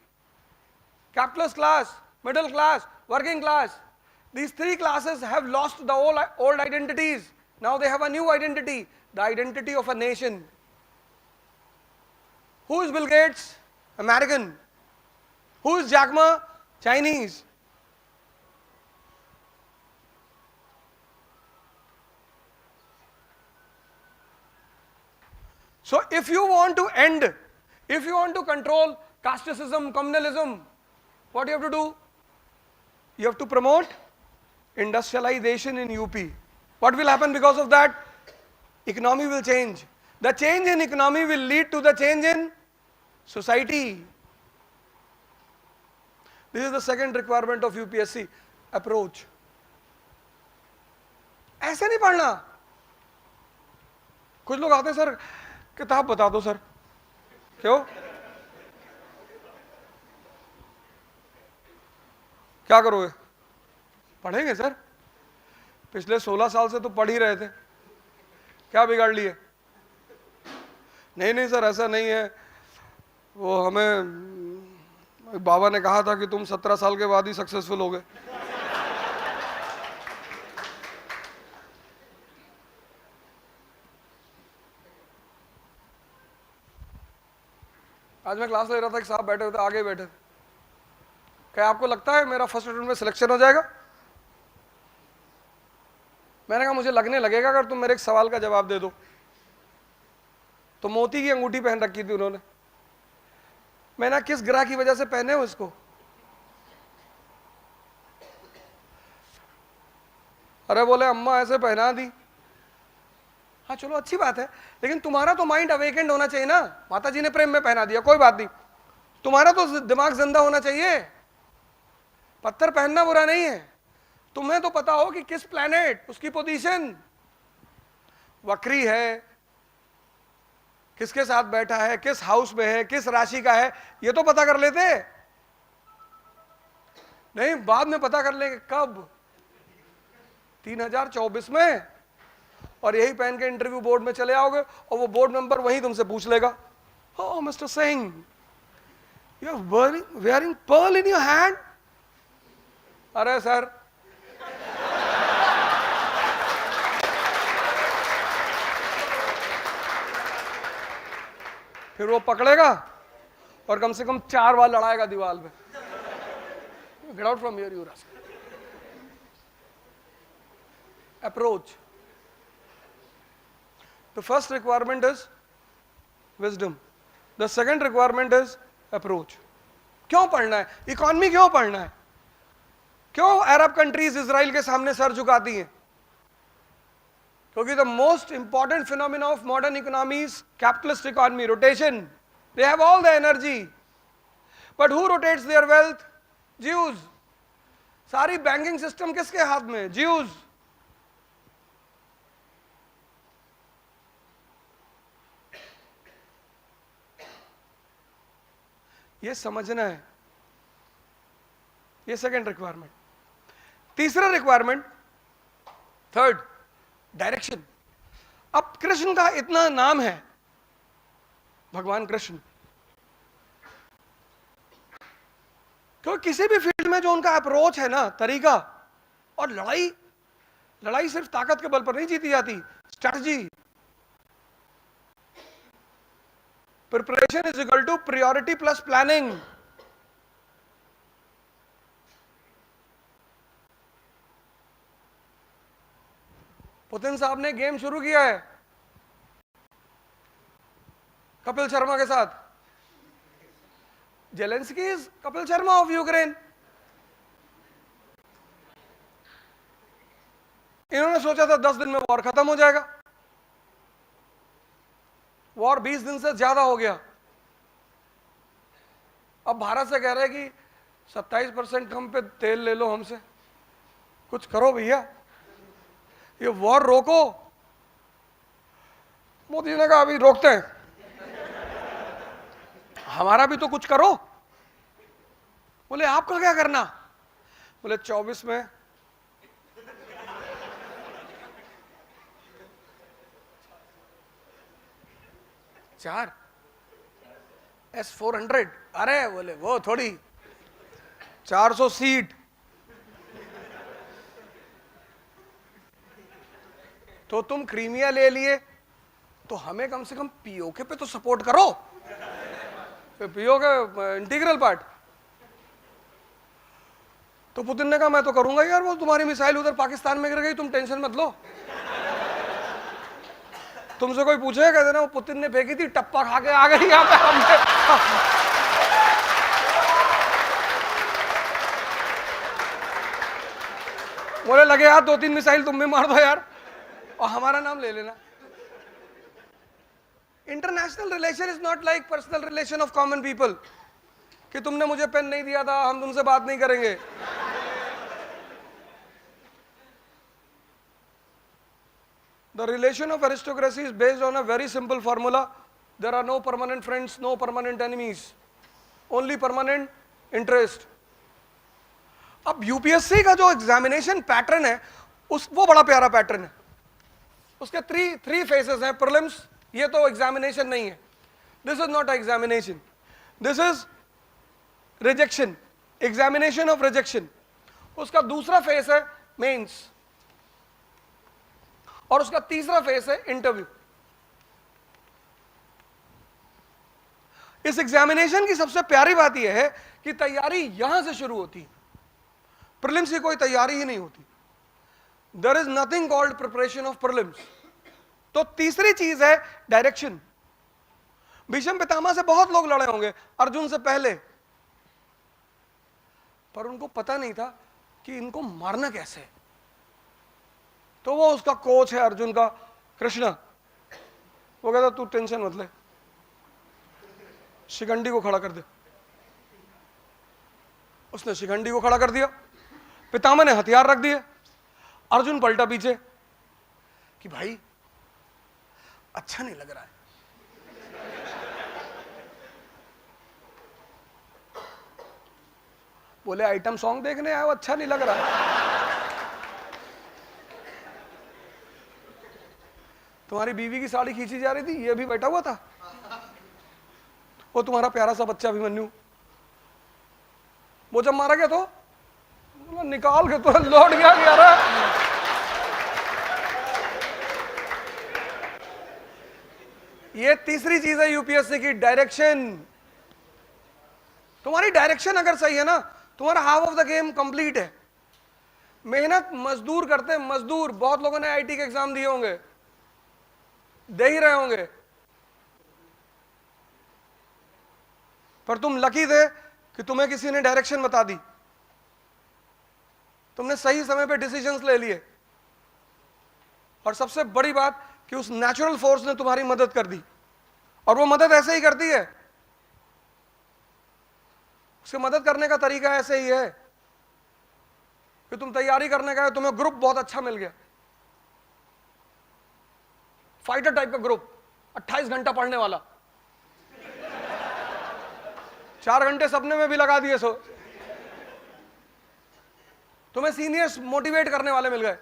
Capitalist class, middle class, working class. These 3 classes have lost the old identities. Now they have a new identity, the identity of a nation. Who is Bill Gates? American. Who is Jack Ma? Chinese. So if you want to end, if you want to control casteism, communalism, what you have to do? You have to promote industrialization in UP. What will happen because of that? Economy will change. The change in economy will lead to the change in society. This is the second requirement of UPSC approach. ऐसे नहीं पढ़ना. कुछ लोग आते हैं, sir किताब बता दो सर. क्यों? क्या करोगे? पढ़ेंगे सर. पिछले 16 साल से तो पढ़ ही रहे थे, क्या बिगाड़ लिए? नहीं नहीं सर ऐसा नहीं है, वो हमें बाबा ने कहा था कि तुम 17 साल के बाद ही सक्सेसफुल हो गए. आज मैं क्लास ले रहा था, एक साहब बैठे हुए थे, आगे बैठे थे, क्या आपको लगता है मेरा फर्स्ट अटेम्प्ट में सिलेक्शन हो जाएगा? मैंने कहा मुझे लगने लगेगा अगर तुम मेरे एक सवाल का जवाब दे दो। तो मोती की अंगूठी पहन रखी थी उन्होंने। मैंने किस ग्रह की वजह से पहने हो इसको? अरे बोले अम्मा ऐसे पहना दी। हाँ चलो अच्छी बात है, लेकिन तुम्हारा तो माइंड अवेकेंड होना चाहिए ना। माता जी ने प्रेम में पहना दिया, कोई बात नहीं, तुम्हारा तो दिमाग जिंदा होना चाहिए। पत्थर पहनना बुरा नहीं है, तुम्हें तो पता हो कि किस प्लैनेट, उसकी पोजीशन वक्री है, किसके साथ बैठा है, किस हाउस में है, किस राशि का है, ये तो पता कर लेते नहीं। बाद में पता कर लेंगे कब? 3024 में। और यही पहन के इंटरव्यू बोर्ड में चले आओगे और वो बोर्ड मेंबर वही तुमसे पूछ लेगा, oh mister Singh, you are wearing pearl in your hand. अरे सर, फिर वो पकड़ेगा और कम से कम 4 बार लड़ाएगा दीवार पे। Get out from here you rascal. Approach. The first requirement is wisdom. The second requirement is approach. क्यों पढ़ना है? इकोनॉमी क्यों पढ़ना है? क्यों अरब कंट्रीज इजराइल के सामने सर झुकाती हैं? क्योंकि the most important phenomena of modern economies, capitalist economy, rotation. They have all the energy, but who rotates there wealth? Jews. सारी बैंकिंग सिस्टम किसके हाथ में? ज्यूज. ये समझना है, ये सेकंड रिक्वायरमेंट. तीसरा रिक्वायरमेंट, थर्ड, डायरेक्शन. अब कृष्ण का इतना नाम है, भगवान कृष्ण, क्योंकि किसी भी फील्ड में जो उनका अप्रोच है ना, तरीका, और लड़ाई सिर्फ ताकत के बल पर नहीं जीती जाती, strategy. Preparation is equal to priority plus planning. Putin साहब ने गेम शुरू किया है कपिल शर्मा के साथ. Zelensky is Kapil Sharma of Ukraine. इन्होंने सोचा था 10 दिन में वॉर खत्म हो जाएगा. वॉर 20 दिन से ज्यादा हो गया. अब भारत से कह रहे हैं कि 27% कम पे तेल ले लो हमसे, कुछ करो भैया, ये वॉर रोको. मोदी ने कहा अभी रोकते हैं, हमारा भी तो कुछ करो. बोले आपका क्या करना? बोले 24 में चार S-400. अरे बोले वो थोड़ी 400 सीट. तो तुम क्रीमिया ले लिए, तो हमें कम से कम पीओके पे तो सपोर्ट करो. PoK integral part. तो पुतिन ने कहा मैं तो करूंगा यार, वो तुम्हारी मिसाइल उधर पाकिस्तान में गिर गई, तुम टेंशन मत लो. तुमसे कोई पूछेगा, कहते ना वो पुतिन ने फेंकी थी, टप्पा खा के आ गई यहाँ पे हमने. बोले लगे यार 2-3 मिसाइल तुम भी मार दो यार और हमारा नाम ले लेना. International relation is not like personal relation of common people, कि तुमने मुझे पेन नहीं दिया था, हम तुमसे बात नहीं करेंगे. The relation of aristocracy is based on a very simple formula. There are no permanent friends, no permanent enemies, only permanent interest. अब यूपीएससी का जो एग्जामिनेशन पैटर्न है, वो बड़ा प्यारा पैटर्न है. उसके थ्री फेसेस हैं. प्रीलिम्स, ये तो एग्जामिनेशन नहीं है, this is not examination, this is rejection, examination of rejection. उसका दूसरा फेस है मेंस, और उसका तीसरा फेस है इंटरव्यू. इस एग्जामिनेशन की सबसे प्यारी बात यह है कि तैयारी यहां से शुरू होती है, प्रीलिम्स की कोई तैयारी ही नहीं होती। There is nothing called preparation of prelims. तो तीसरी चीज है डायरेक्शन। भीष्म पितामह से बहुत लोग लड़े होंगे, अर्जुन से पहले, पर उनको पता नहीं था कि इनको मारना कैसे है। तो वो उसका कोच है अर्जुन का, कृष्ण, वो कहता तू टेंशन मत ले, शिखंडी को खड़ा कर दे। उसने शिखंडी को खड़ा कर दिया, पितामह ने हथियार रख दिए, अर्जुन पलटा पीछे कि भाई अच्छा नहीं लग रहा है। बोले आइटम सॉन्ग देखने आए हो, अच्छा नहीं लग रहा है। तुम्हारी बीवी की साड़ी खींची जा रही थी, ये भी बैठा हुआ था, वो तुम्हारा प्यारा सा बच्चा अभिमन्यु, वो जब मारा गया तो निकाल के तो लौट गया यार। ये तीसरी चीज है यूपीएससी की, डायरेक्शन। तुम्हारी डायरेक्शन अगर सही है ना, तुम्हारा half of the game complete है। मेहनत मजदूर करते हैं, मजदूर। बहुत लोगों ने आईटी के एग्जाम दिए होंगे, दे ही रहे होंगे, पर तुम लकी थे कि तुम्हें किसी ने डायरेक्शन बता दी, तुमने सही समय पे डिसीजंस ले लिए, और सबसे बड़ी बात कि उस नेचुरल फोर्स ने तुम्हारी मदद कर दी। और वो मदद ऐसे ही करती है, उसकी मदद करने का तरीका ऐसे ही है कि तुम तैयारी करने गए, तुम्हें ग्रुप बहुत अच्छा मिल गया, फाइटर टाइप का ग्रुप, 28 घंटा पढ़ने वाला, 4 घंटे सपने में भी लगा दिए। सो तुम्हें सीनियर्स मोटिवेट करने वाले मिल गए,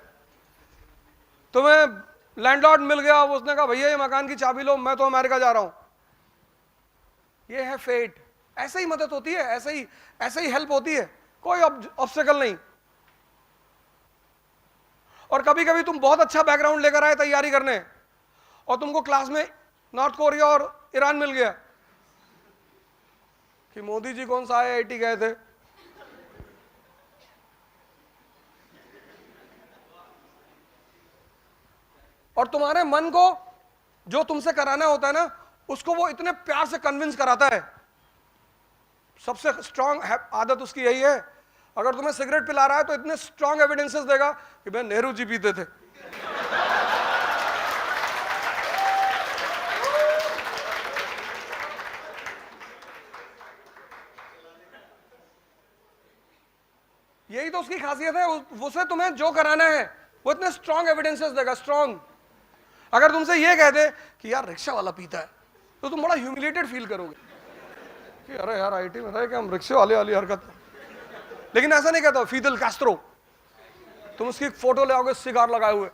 तुम्हें लैंडलॉर्ड मिल गया, उसने कहा भैया ये मकान की चाबी लो, मैं तो अमेरिका जा रहा हूं। ये है फेट। ऐसे ही मदद होती है, ऐसे ही हेल्प होती है, कोई ऑब्स्टेकल नहीं। और कभी कभी तुम बहुत अच्छा बैकग्राउंड लेकर आए तैयारी करने, और तुमको क्लास में नॉर्थ कोरिया और ईरान मिल गया कि मोदी जी कौन सा IIT गए थे। और तुम्हारे मन को जो तुमसे कराना होता है ना, उसको वो इतने प्यार से कन्विंस कराता है। सबसे स्ट्रांग आदत उसकी यही है, अगर तुम्हें सिगरेट पिला रहा है तो इतने स्ट्रांग एविडेंसेस देगा कि भाई नेहरू जी पीते थे। यही तो उसकी खासियत है, उसे तुम्हें जो कराना है वो इतने स्ट्रांग एविडेंसेस देगा, स्ट्रांग। अगर तुमसे ये कह दे कि यार रिक्शा वाला पीता है, तो तुम बड़ा ह्यूमिलेटेड फील करोगे कि अरे यार आईटी में रहे कि हम रिक्शे वाले वाली हरकत। लेकिन ऐसा नहीं कहता फीदल कैस्ट्रो, तुम उसकी फोटो ले आओगे सिगार लगाए हुए,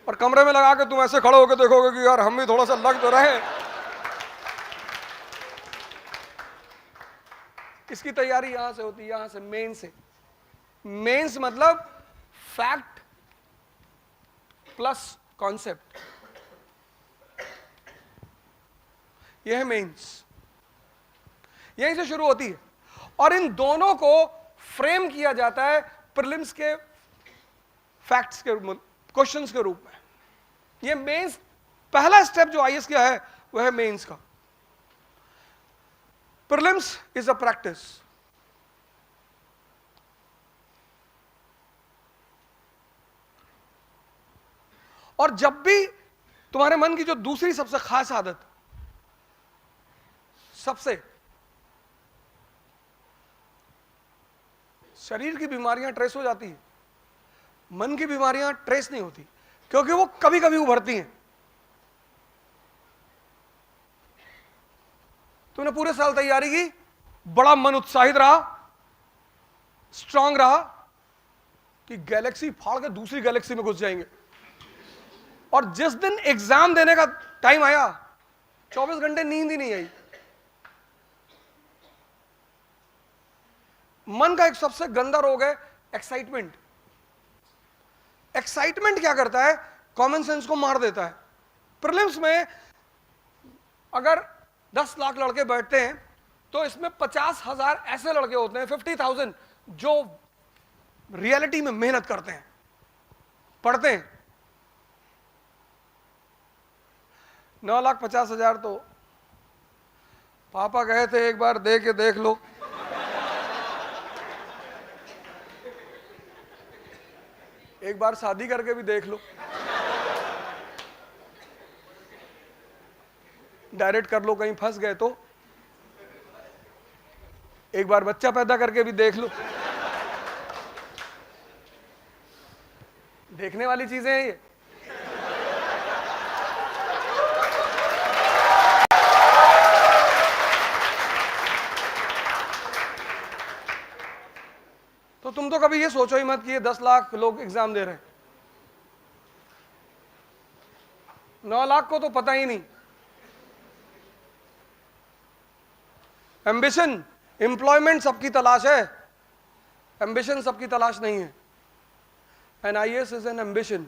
और कमरे में लगा के तुम ऐसे खड़े होकर देखोगे कि यार हम भी थोड़ा सा लग तो रहे। इसकी तैयारी यहां से होती है, यहां से, मेन से। मेंस मतलब फैक्ट प्लस कॉन्सेप्ट, यह है मेंस। यहीं से शुरू होती है, और इन दोनों को फ्रेम किया जाता है प्रीलिम्स के फैक्ट्स के, क्वेश्चंस के रूप में। यह मेंस पहला स्टेप जो आईएएस का है वह है मेंस का। Prelims is a practice. और जब भी तुम्हारे मन की जो दूसरी सबसे खास आदत, सबसे, शरीर की बीमारियां ट्रेस हो जाती है, मन की बीमारियां ट्रेस नहीं होती, क्योंकि वो कभी कभी उभरती हैं। तुमने पूरे साल तैयारी की, बड़ा मन उत्साहित रहा, स्ट्रांग रहा कि गैलेक्सी फाड़ के दूसरी गैलेक्सी में घुस जाएंगे, और जिस दिन एग्जाम देने का टाइम आया 24 घंटे नींद ही नहीं आई। मन का एक सबसे गंदा रोग है एक्साइटमेंट। एक्साइटमेंट क्या करता है, कॉमन सेंस को मार देता है। प्रीलिम्स में अगर 10 लाख लड़के बैठते हैं तो इसमें 50,000 ऐसे लड़के होते हैं, 50,000, जो रियलिटी में मेहनत करते हैं, पढ़ते हैं। 9,50,000 तो पापा कहे थे एक बार दे के देख लो। एक बार शादी करके भी देख लो, डायरेक्ट कर लो, कहीं फंस गए तो एक बार बच्चा पैदा करके भी देख लो। देखने वाली चीजें हैं ये। तो तुम तो कभी ये सोचो ही मत कि ये 10 लाख लोग एग्जाम दे रहे हैं। 9 लाख को तो पता ही नहीं। एम्बिशन, एम्प्लॉयमेंट सबकी तलाश है, एम्बिशन सबकी तलाश नहीं है। An IAS is an ambition.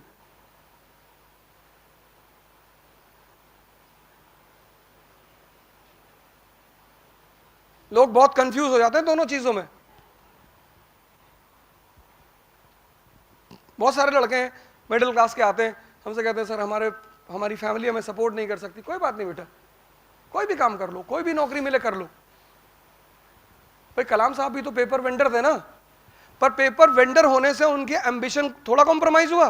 लोग बहुत कंफ्यूज हो जाते हैं दोनों चीजों में। बहुत सारे लड़के हैं मिडिल क्लास के आते हैं, हमसे कहते हैं सर हमारी फैमिली हमें सपोर्ट नहीं कर सकती। कोई बात नहीं बेटा, कोई भी काम कर लो, कोई भी नौकरी मिले कर लो। भाई कलाम साहब भी तो पेपर वेंडर थे ना, पर पेपर वेंडर होने से उनकी एम्बिशन थोड़ा कॉम्प्रोमाइज हुआ।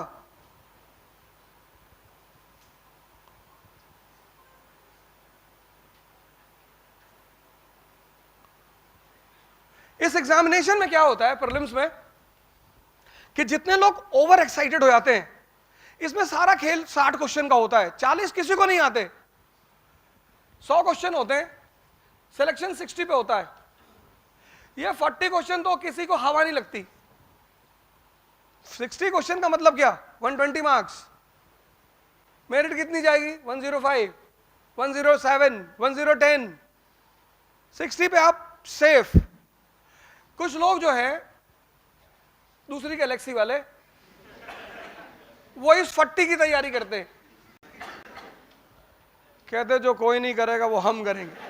इस एग्जामिनेशन में क्या होता है प्रीलिम्स में कि जितने लोग ओवर एक्साइटेड हो जाते हैं, इसमें सारा खेल 60 क्वेश्चन का होता है, 40 किसी को नहीं आते। 100 क्वेश्चन होते हैं, सिलेक्शन 60 पे होता है। ये 40 क्वेश्चन तो किसी को हवा नहीं लगती। 60 क्वेश्चन का मतलब क्या, 120 मार्क्स। मेरिट कितनी जाएगी, 105, 107, 1010। 60 पे आप सेफ। कुछ लोग जो है दूसरी गैलेक्सी वाले, वो इस 40 की तैयारी करते हैं, कहते जो कोई नहीं करेगा वो हम करेंगे।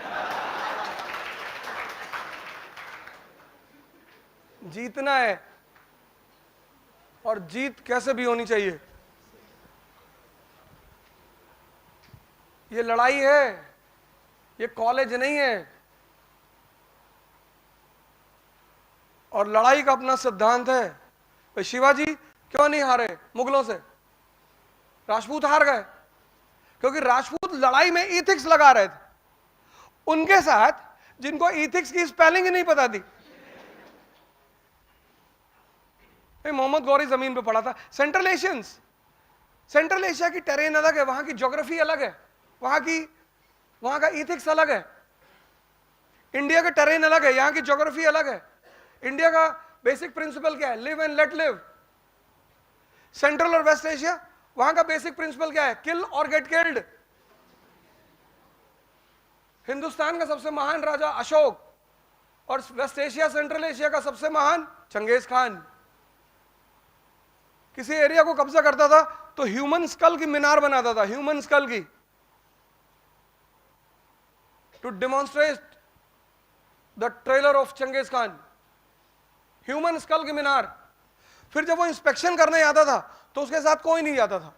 जीतना है, और जीत कैसे भी होनी चाहिए। ये लड़ाई है, ये कॉलेज नहीं है। और लड़ाई का अपना सिद्धांत है। भाई शिवाजी क्यों नहीं हारे मुगलों से, राजपूत हार गए क्योंकि राजपूत लड़ाई में इथिक्स लगा रहे थे, उनके साथ जिनको इथिक्स की स्पेलिंग ही नहीं पता थी। मोहम्मद गौरी जमीन पे पड़ा था। सेंट्रल एशिया की टेरेन अलग है, वहां की ज्योग्राफी अलग है, वहां का इथिक्स अलग है। इंडिया का टेरेन अलग है, यहां की ज्योग्राफी अलग है। इंडिया का बेसिक प्रिंसिपल क्या है, live and let live. Central और वेस्ट एशिया, वहां का बेसिक प्रिंसिपल क्या है, किल और गेट किल्ड। हिंदुस्तान का सबसे महान राजा अशोक, और वेस्ट एशिया सेंट्रल एशिया का सबसे महान चंगेज खान। किसी एरिया को कब्जा करता था तो ह्यूमन स्कल की मीनार बनाता था, ह्यूमन स्कल की, to demonstrate the trailer of Changez Khan. Human skull की मीनार। फिर जब वो इंस्पेक्शन करने आता था तो उसके साथ कोई नहीं जाता था।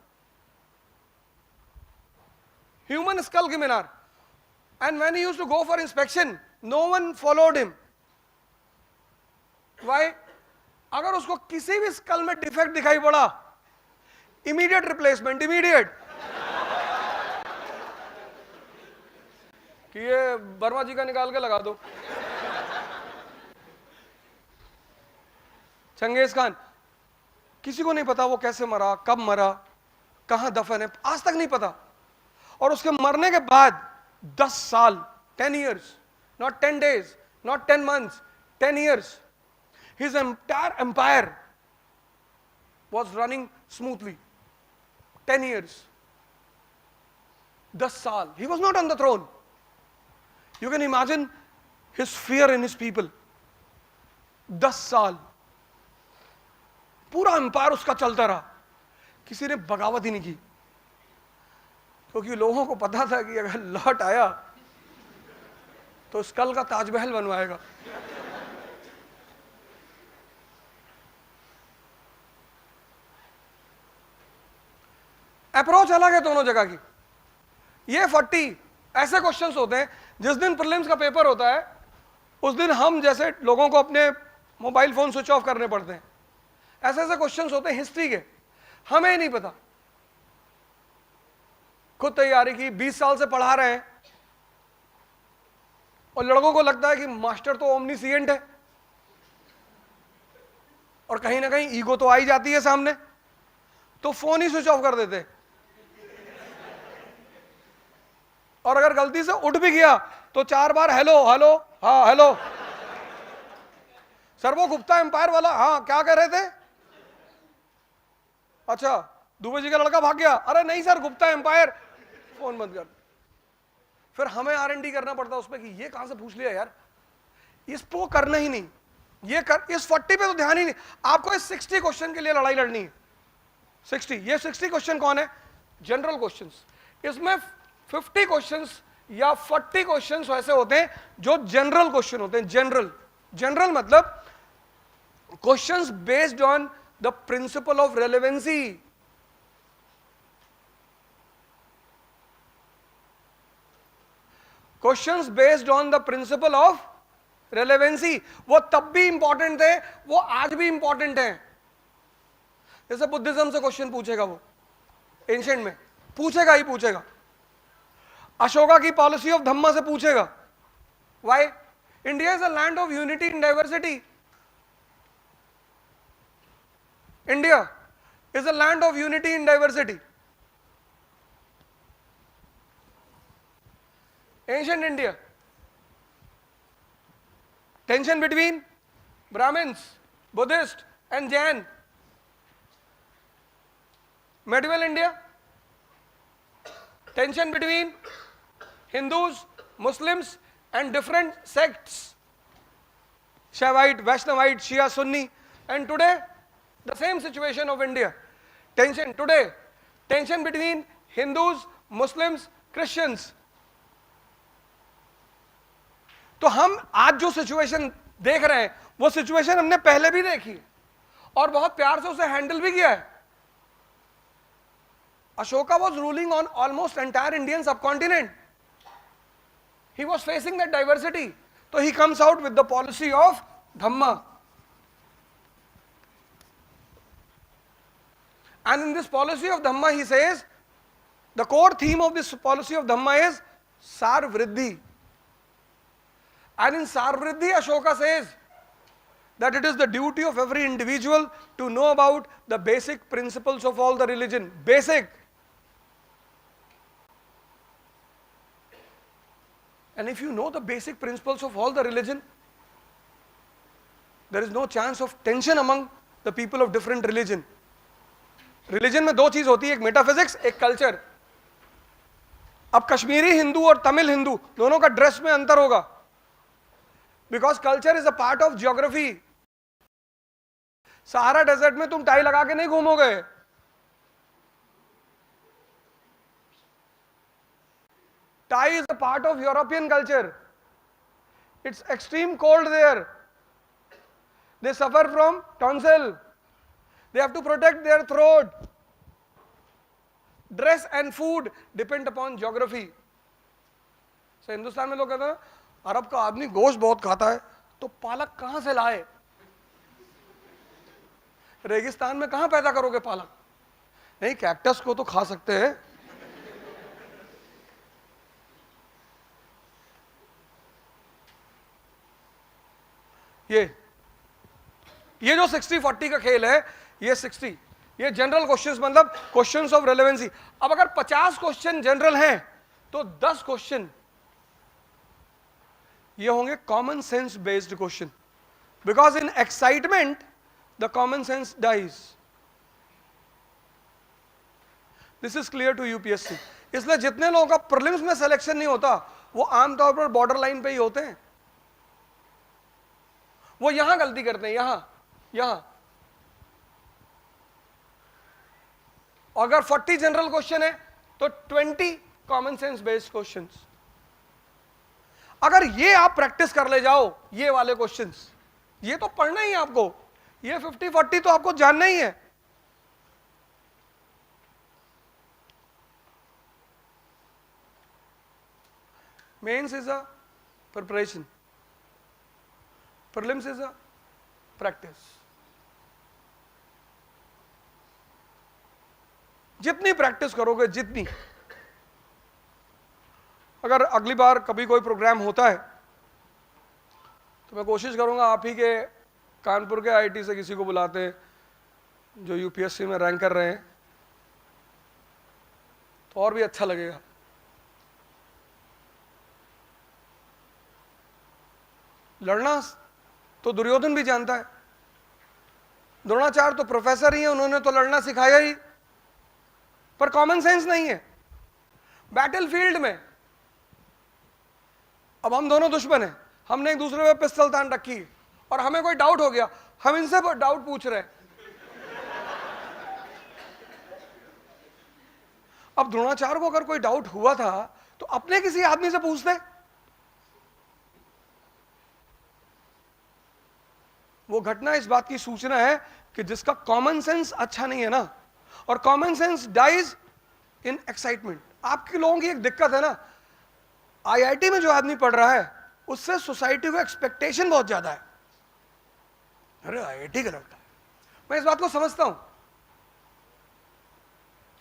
ह्यूमन स्कल की मीनार। And when he used to go for inspection, no one followed him. Why? अगर उसको किसी भी स्कल में डिफेक्ट दिखाई पड़ा, इमीडिएट रिप्लेसमेंट, इमीडिएट। कि ये वर्मा जी का निकाल के लगा दो। चंगेज खान, किसी को नहीं पता वो कैसे मरा, कब मरा, कहां दफन है, आज तक नहीं पता। और उसके मरने के बाद 10 साल, 10 years, not 10 days, not 10 months, 10 years, his entire empire was running smoothly. 10 years, 10 साल, he was not on the throne. You can imagine his fear in his people. 10 साल पूरा एम्पायर उसका चलता रहा, किसी ने बगावत ही नहीं की। क्योंकि लोगों को पता था कि अगर लौट आया तो स्कल का ताजमहल बनवाएगा। अप्रोच अलग है दोनों जगह की। ये 40 ऐसे क्वेश्चंस होते हैं, जिस दिन प्रीलिम्स का पेपर होता है उस दिन हम जैसे लोगों को अपने मोबाइल फोन स्विच ऑफ करने पड़ते हैं। ऐसे ऐसे क्वेश्चंस होते हैं हिस्ट्री के, हमें ही नहीं पता। खुद तैयारी की, 20 साल से पढ़ा रहे हैं, और लड़कों को लगता है कि मास्टर तो ओमनीसिएंट है, और कहीं ना कहीं ईगो तो आ ही जाती है सामने, तो फोन ही स्विच ऑफ कर देते। और अगर गलती से उठ भी गया तो 4 बार हेलो हेलो, हाँ हेलो सर, वो गुप्ता एम्पायर वाला, हाँ क्या कह रहे थे, अच्छा दुबे जी का लड़का भाग गया, अरे नहीं सर गुप्ता एम्पायर, फोन बंद कर। फिर हमें R&D करना पड़ता है उसमें कि ये कहां से पूछ लिया यार, इसको करना ही नहीं, ये कर, इस 40 पे तो ध्यान ही नहीं। आपको इस 60 क्वेश्चन के लिए लड़ाई लड़नी है। 60, ये 60 क्वेश्चन कौन है, जनरल क्वेश्चंस। इसमें 50 क्वेश्चंस या 40 क्वेश्चंस वैसे होते हैं जो जनरल क्वेश्चन होते हैं। जनरल मतलब questions based on the principle of relevancy. Questions based on the principle of relevancy, वो तब भी इंपॉर्टेंट थे, वो आज भी इंपॉर्टेंट है। जैसे बुद्धिज्म से क्वेश्चन पूछेगा, वो एंशिएंट में पूछेगा ही पूछेगा। अशोका की पॉलिसी ऑफ धम्मा से पूछेगा। Why? India is a land of unity in diversity. India is a land of unity in diversity. Ancient India, tension between Brahmins, Buddhist and Jain. Medieval India, tension between Hindus, Muslims and different sects, Shaivite, Vaishnavite, Shia, Sunni. And today, the same situation of India. Tension today, tension between Hindus, Muslims, Christians. तो हम आज जो situation देख रहे हैं वो situation हमने पहले भी देखी और बहुत प्यार से उसे हैंडल भी किया है। Ashoka was ruling on almost entire Indian subcontinent. He was facing that diversity. So he comes out with the policy of Dhamma. And in this policy of Dhamma he says, the core theme of this policy of Dhamma is Sar Vriddhi. And in Sar Vriddhi, Ashoka says that it is the duty of every individual to know about the basic principles of all the religion. Basic. And if you know the basic principles of all the religion, there is no chance of tension among the people of different religion. Religion में दो चीज होती है, एक metaphysics, एक culture. अब कश्मीरी हिंदू और तमिल हिंदू दोनों का ड्रेस में अंतर होगा, because culture is a part of geography. Sahara desert में तुम टाई लगा के नहीं घूमोगे। Tie is a part of European culture. It's extreme cold there, they suffer from tonsil, they have to protect their throat. Dress and food depend upon geography. So Hindustan में लोग कहते हैं अरब का आदमी गोश्त बहुत खाता है, तो पालक कहां से लाए? रेगिस्तान में कहां पैदा करोगे पालक? नहीं, कैक्टस को तो खा सकते हैं। ये जो 60-40 का खेल है, ये 60, ये जनरल क्वेश्चंस, मतलब क्वेश्चंस ऑफ रेलेवेंसी। अब अगर 50 क्वेश्चन जनरल हैं तो 10 क्वेश्चन ये होंगे common sense based question, because in excitement the common sense dies. This is clear to UPSC. इसलिए जितने लोगों का प्रीलिम्स में सिलेक्शन नहीं होता वो आमतौर पर बॉर्डर लाइन पे ही होते हैं। वो यहां गलती करते हैं, यहां। अगर 40 जनरल क्वेश्चन है तो 20 कॉमन सेंस बेस्ड क्वेश्चंस। अगर ये आप प्रैक्टिस कर ले जाओ, ये वाले क्वेश्चंस, ये तो पढ़ना ही है आपको, ये 50-40 तो आपको जानना ही है। Mains is a preparation, prelims is a practice. जितनी प्रैक्टिस करोगे, जितनी, अगर अगली बार कभी कोई प्रोग्राम होता है तो मैं कोशिश करूंगा आप ही के कानपुर के आईआईटी से किसी को बुलाते हैं जो यूपीएससी में रैंक कर रहे हैं, तो और भी अच्छा लगेगा। लड़ना तो दुर्योधन भी जानता है, द्रोणाचार्य तो प्रोफेसर ही है, उन्होंने तो लड़ना सिखाया ही, पर कॉमन सेंस नहीं है बैटलफील्ड में। अब हम दोनों दुश्मन हैं, हमने एक दूसरे पे पिस्तल तान रखी है और हमें कोई डाउट हो गया, हम इनसे डाउट पूछ रहे हैं। अब द्रोणाचार्य को अगर कोई डाउट हुआ था तो अपने किसी आदमी से पूछते। वो घटना इस बात की सूचना है कि जिसका कॉमन सेंस अच्छा नहीं है ना, और common sense dies in excitement. आपके लोगों की एक दिक्कत है ना, आईआईटी में जो आदमी पढ़ रहा है उससे सोसाइटी को एक्सपेक्टेशन बहुत ज्यादा है। अरे आईआईटी का लड़का, मैं इस बात को समझता हूं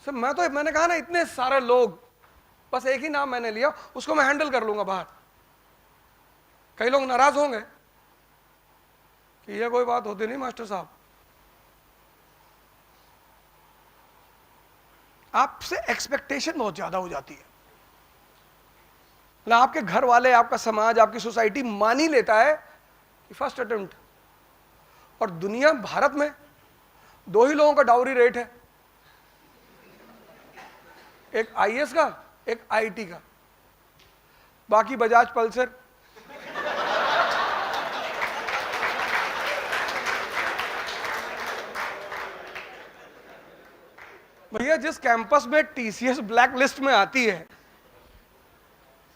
सर। मैंने कहा ना, इतने सारे लोग, बस एक ही नाम मैंने लिया, उसको मैं हैंडल कर लूंगा बाहर। कई लोग नाराज होंगे कि यह कोई बात होती नहीं मास्टर साहब, आपसे एक्सपेक्टेशन बहुत ज्यादा हो जाती है। मतलब आपके घर वाले, आपका समाज, आपकी सोसाइटी मान ही लेता है कि फर्स्ट अटेम्प्ट। और दुनिया, भारत में 2 ही लोगों का डाउरी रेट है, एक आईएएस का, एक आईटी का, बाकी बजाज पल्सर। भैया जिस कैंपस में टीसीएस ब्लैक लिस्ट में आती है,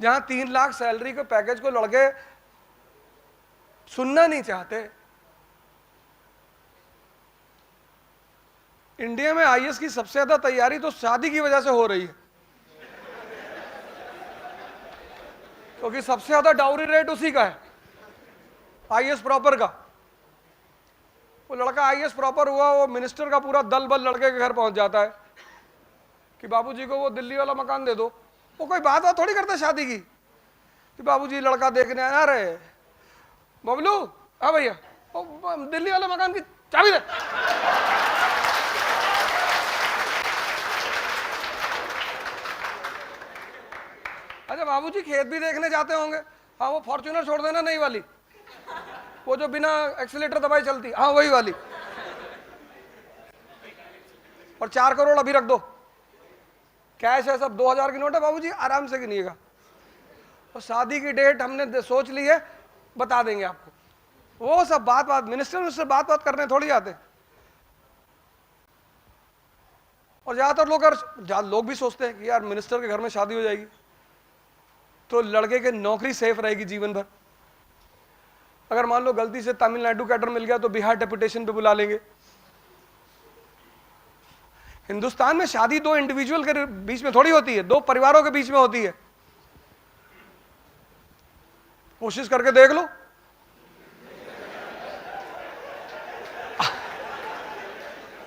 जहां 3 लाख सैलरी के पैकेज को लड़के सुनना नहीं चाहते, इंडिया में आईएएस की सबसे ज्यादा तैयारी तो शादी की वजह से हो रही है, क्योंकि सबसे ज्यादा डाउरी रेट उसी का है, आईएएस प्रॉपर का। वो लड़का आईएएस प्रॉपर हुआ, वो मिनिस्टर का पूरा दल बल लड़के के घर पहुंच जाता है कि बाबूजी को वो दिल्ली वाला मकान दे दो। वो कोई बात थोड़ी करता शादी की कि बाबूजी लड़का देखने आया, रहे बबलू, हाँ भैया, दिल्ली वाले मकान की चाबी दे। अच्छा बाबूजी खेत भी देखने जाते होंगे, हाँ वो फॉर्च्यूनर छोड़ देना, नई वाली, वो जो बिना एक्सीलेटर दबाए चलती, हाँ वही वाली, और 4 करोड़ अभी रख दो, कैश है सब, 2000 की नोट है बाबूजी, आराम से गिनिएगा। और शादी की डेट हमने सोच ली है, बता देंगे आपको। वो सब बात मिनिस्टर बात करने थोड़ी आते। और ज्यादातर लोग भी सोचते हैं कि यार मिनिस्टर के घर में शादी हो जाएगी तो लड़के की नौकरी सेफ रहेगी जीवन भर। अगर मान लो गलती से तमिलनाडु कैडर मिल गया तो बिहार डेपुटेशन पे बुला लेंगे। हिंदुस्तान में शादी 2 इंडिविजुअल के बीच में थोड़ी होती है, 2 परिवारों के बीच में होती है। कोशिश करके देख लो।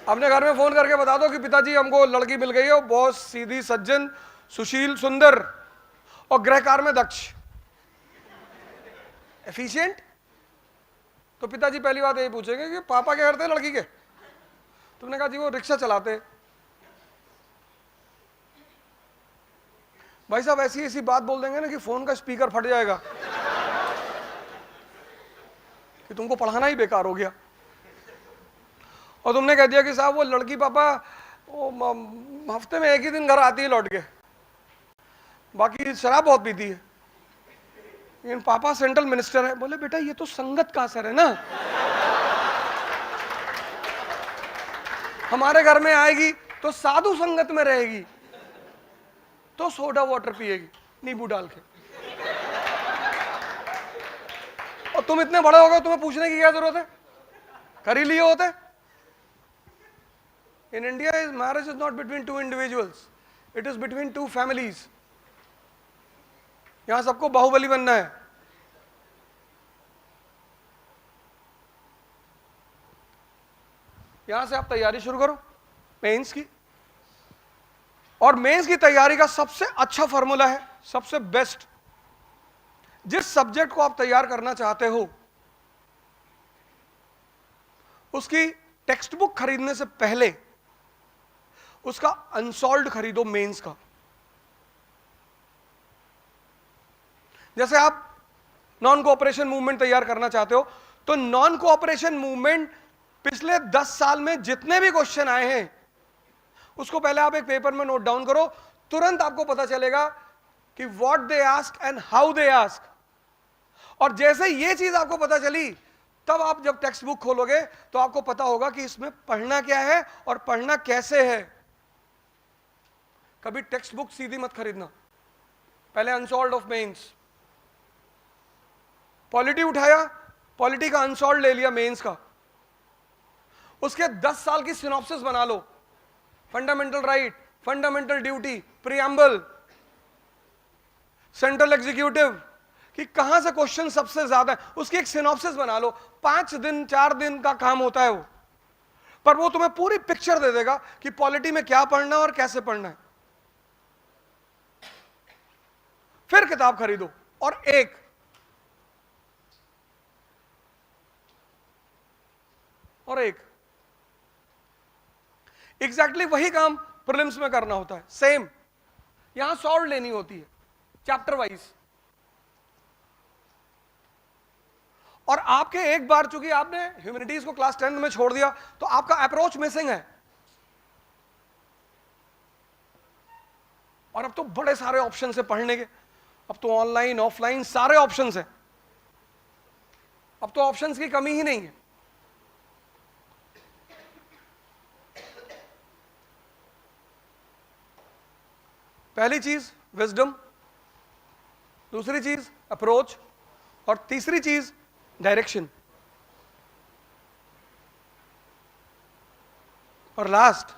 अपने घर में फोन करके बता दो कि पिताजी हमको लड़की मिल गई है, बहुत सीधी, सज्जन, सुशील, सुंदर और गृहकार में दक्ष, एफिशिएंट। तो पिताजी पहली बात यही पूछेंगे कि पापा क्या करते हैं लड़की के? तुमने कहा जी वो रिक्शा चलाते। भाई साहब ऐसी ऐसी बात बोल देंगे ना कि फोन का स्पीकर फट जाएगा कि तुमको पढ़ाना ही बेकार हो गया। और तुमने कह दिया कि साहब वो लड़की पापा वो हफ्ते में 1 ही दिन घर आती है लौट के, बाकी शराब बहुत पीती है, लेकिन पापा सेंट्रल मिनिस्टर है। बोले बेटा ये तो संगत का असर है ना, हमारे घर में आएगी तो साधु संगत में रहेगी, तो सोडा वाटर पिएगी नींबू डाल के। और तुम इतने बड़े हो गए, तुम्हें पूछने की क्या जरूरत है, कर ही लिए होते। In India, marriage is not between two individuals, it is between two families. यहां सबको बाहुबली बनना है। यहां से आप तैयारी शुरू करो मेंस की, और मेंस की तैयारी का सबसे अच्छा फॉर्मूला है, सबसे बेस्ट, जिस सब्जेक्ट को आप तैयार करना चाहते हो उसकी टेक्स्ट बुक खरीदने से पहले उसका अनसॉल्व्ड खरीदो मेंस का। जैसे आप नॉन कोऑपरेशन मूवमेंट तैयार करना चाहते हो, तो नॉन कोऑपरेशन मूवमेंट पिछले 10 साल में जितने भी क्वेश्चन आए हैं उसको पहले आप एक पेपर में नोट डाउन करो, तुरंत आपको पता चलेगा कि what they ask and how they ask. और जैसे ये चीज आपको पता चली, तब आप जब टेक्स्ट बुक खोलोगे तो आपको पता होगा कि इसमें पढ़ना क्या है और पढ़ना कैसे है। कभी टेक्स्ट बुक सीधी मत खरीदना, पहले अनसॉल्व्ड ऑफ मेंस। पॉलिटी उठाया, पॉलिटी का अनसॉल्व्ड ले लिया मेंस का, उसके 10 साल की सिनॉप्सिस बना लो, fundamental right, fundamental duty, preamble, central executive, कि कहां से क्वेश्चन सबसे ज्यादा है, उसकी एक सिनॉप्सिस बना लो। 5 दिन 4 दिन का काम होता है वो, पर वो तुम्हें पूरी पिक्चर दे देगा कि पॉलिटी में क्या पढ़ना है और कैसे पढ़ना है। फिर किताब खरीदो, और एक एग्जैक्टली वही काम प्रीलिम्स में करना होता है, सेम। यहां सॉल्व लेनी होती है चैप्टर वाइज। और आपके एक बार चूंकि आपने ह्यूमैनिटीज को क्लास 10 में छोड़ दिया, तो आपका अप्रोच मिसिंग है। और अब तो बड़े सारे ऑप्शन है पढ़ने के, अब तो ऑनलाइन ऑफलाइन सारे ऑप्शंस हैं, अब तो ऑप्शंस की कमी ही नहीं है। पहली चीज विजडम, दूसरी चीज अप्रोच, और तीसरी चीज डायरेक्शन, और लास्ट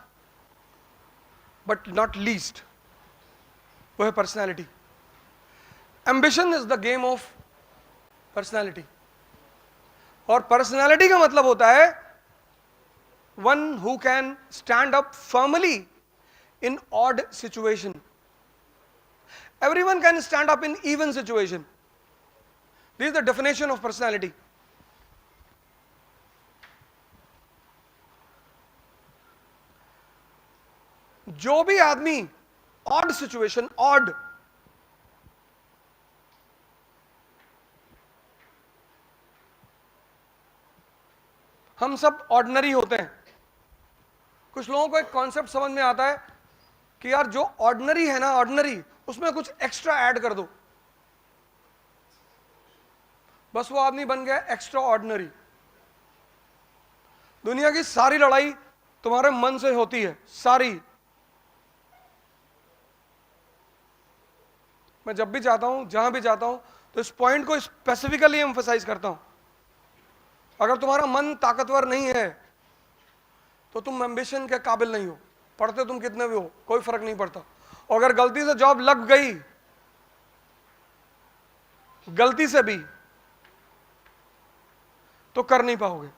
बट नॉट लीस्ट वो है personality. Ambition is the game of personality. और पर्सनैलिटी का मतलब होता है one who can stand up firmly in odd situation. Everyone can stand up in even situation. This is the definition of personality. जो भी आदमी odd situation, odd, हम सब ऑर्डिनरी होते हैं। कुछ लोगों को एक कॉन्सेप्ट समझ में आता है कि यार जो ऑर्डिनरी है ना, ऑर्डिनरी, उसमें कुछ एक्स्ट्रा ऐड कर दो, बस वो आदमी बन गया एक्स्ट्रा ऑर्डिनरी। दुनिया की सारी लड़ाई तुम्हारे मन से होती है, सारी। मैं जब भी जाता हूं, जहां भी जाता हूं, तो इस पॉइंट को स्पेसिफिकली एम्फसाइज करता हूं। अगर तुम्हारा मन ताकतवर नहीं है तो तुम एम्बिशन के काबिल नहीं हो, पढ़ते तुम कितने भी हो कोई फर्क नहीं पड़ता। और अगर गलती से जॉब लग गई, गलती से भी, तो कर नहीं पाओगे।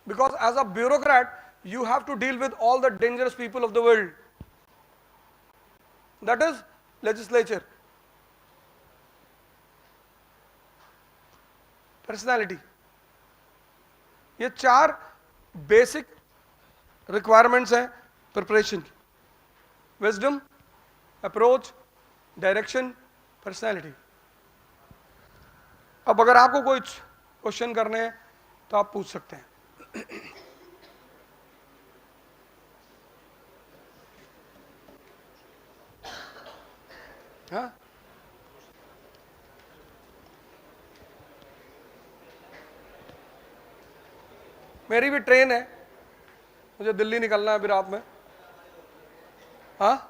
Because as a bureaucrat you have to deal with all the dangerous people of the world, that is legislature. Personality, ये 4 बेसिक रिक्वायरमेंट्स हैं प्रिपरेशन की। Wisdom, approach, direction, personality. अब अगर आपको कोई क्वेश्चन करने हैं तो आप पूछ सकते हैं। हाँ, मेरी भी ट्रेन है, मुझे दिल्ली निकलना है अभी रात में, हाँ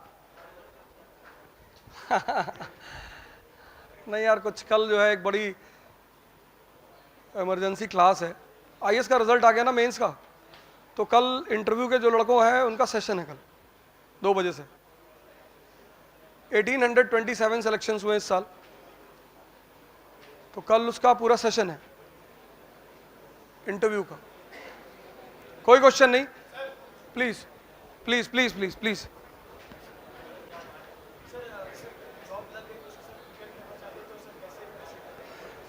नहीं यार, कुछ कल जो है एक बड़ी इमरजेंसी क्लास है, आईएएस का रिजल्ट आ गया ना मेंस का, तो कल इंटरव्यू के जो लड़कों हैं उनका सेशन है कल 2 बजे से। 1827 सिलेक्शंस हुए इस साल, तो कल उसका पूरा सेशन है इंटरव्यू का। कोई क्वेश्चन नहीं, please please please please please.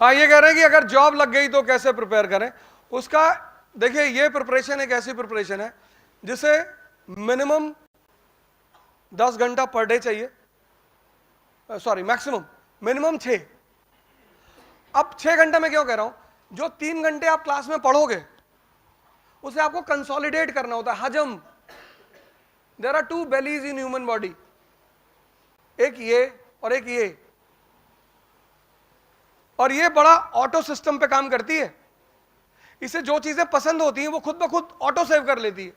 हाँ, ये कह रहे हैं कि अगर जॉब लग गई तो कैसे प्रिपेयर करें उसका। देखिए, ये प्रिपरेशन एक ऐसी प्रिपरेशन है जिसे मिनिमम 10 घंटा पर डे चाहिए, सॉरी मैक्सिमम, मिनिमम 6। अब 6 घंटे में क्यों कह रहा हूं, जो 3 घंटे आप क्लास में पढ़ोगे उसे आपको कंसोलिडेट करना होता है, हजम। There are 2 bellies in human body, एक ये और एक ये, और ये बड़ा ऑटो सिस्टम पे काम करती है। इसे जो चीजें पसंद होती हैं वो खुद ब खुद ऑटो सेव कर लेती है,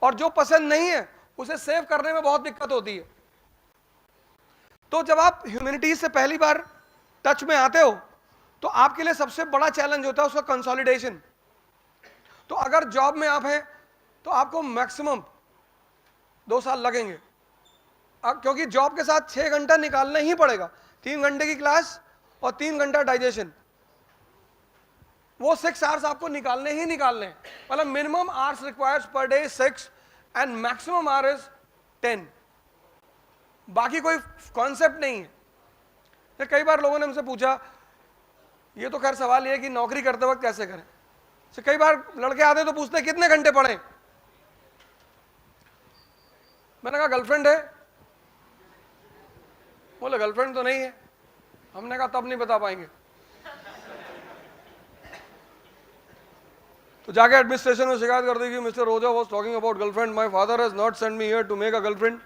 और जो पसंद नहीं है उसे सेव करने में बहुत दिक्कत होती है। तो जब आप ह्यूमैनिटीज से पहली बार टच में आते हो तो आपके लिए सबसे बड़ा चैलेंज होता है उसका कंसोलिडेशन। तो अगर जॉब में आप हैं तो आपको मैक्सिमम 2 साल लगेंगे, क्योंकि जॉब के साथ 6 घंटा निकालना ही पड़ेगा। 3 घंटे की क्लास और 3 घंटा डाइजेशन, वो 6 आवर्स आपको निकालने ही निकालने हैं। मतलब minimum hours requires per day 6 and maximum our is 10। बाकी कोई कॉन्सेप्ट नहीं है। तो कई बार लोगों ने हमसे पूछा, ये तो खैर सवाल ये है कि नौकरी करते वक्त कैसे करें। तो कई बार लड़के आते तो पूछते कितने घंटे पढ़ें। मैंने कहा गर्लफ्रेंड है, बोले गर्लफ्रेंड तो नहीं है। हमने कहा तब नहीं बता पाएंगे। तो जाके एडमिनिस्ट्रेशन में शिकायत कर दी कि mister Roja was talking about girlfriend, my father has not sent me here to make a girlfriend,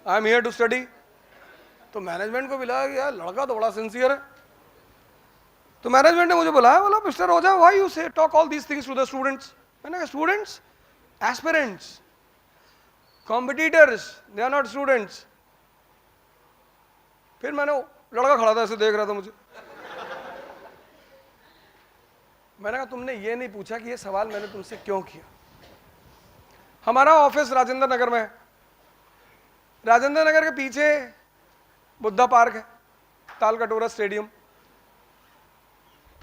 I am here to study. तो मैनेजमेंट को भी लगा कि यार लड़का तो बड़ा सिंसियर है। तो मैनेजमेंट ने मुझे बुलाया, बोला mister Roja why you say talk all these things to the students. मैंने कहा students, aspirants, competitors, they are not students. फिर मैंने, लड़का खड़ा था ऐसे देख रहा था मुझे, मैंने कहा तुमने ये नहीं पूछा कि ये सवाल मैंने तुमसे क्यों किया। हमारा ऑफिस राजेंद्र नगर में है, राजेंद्र नगर के पीछे बुद्धा पार्क है, ताल कटोरा स्टेडियम।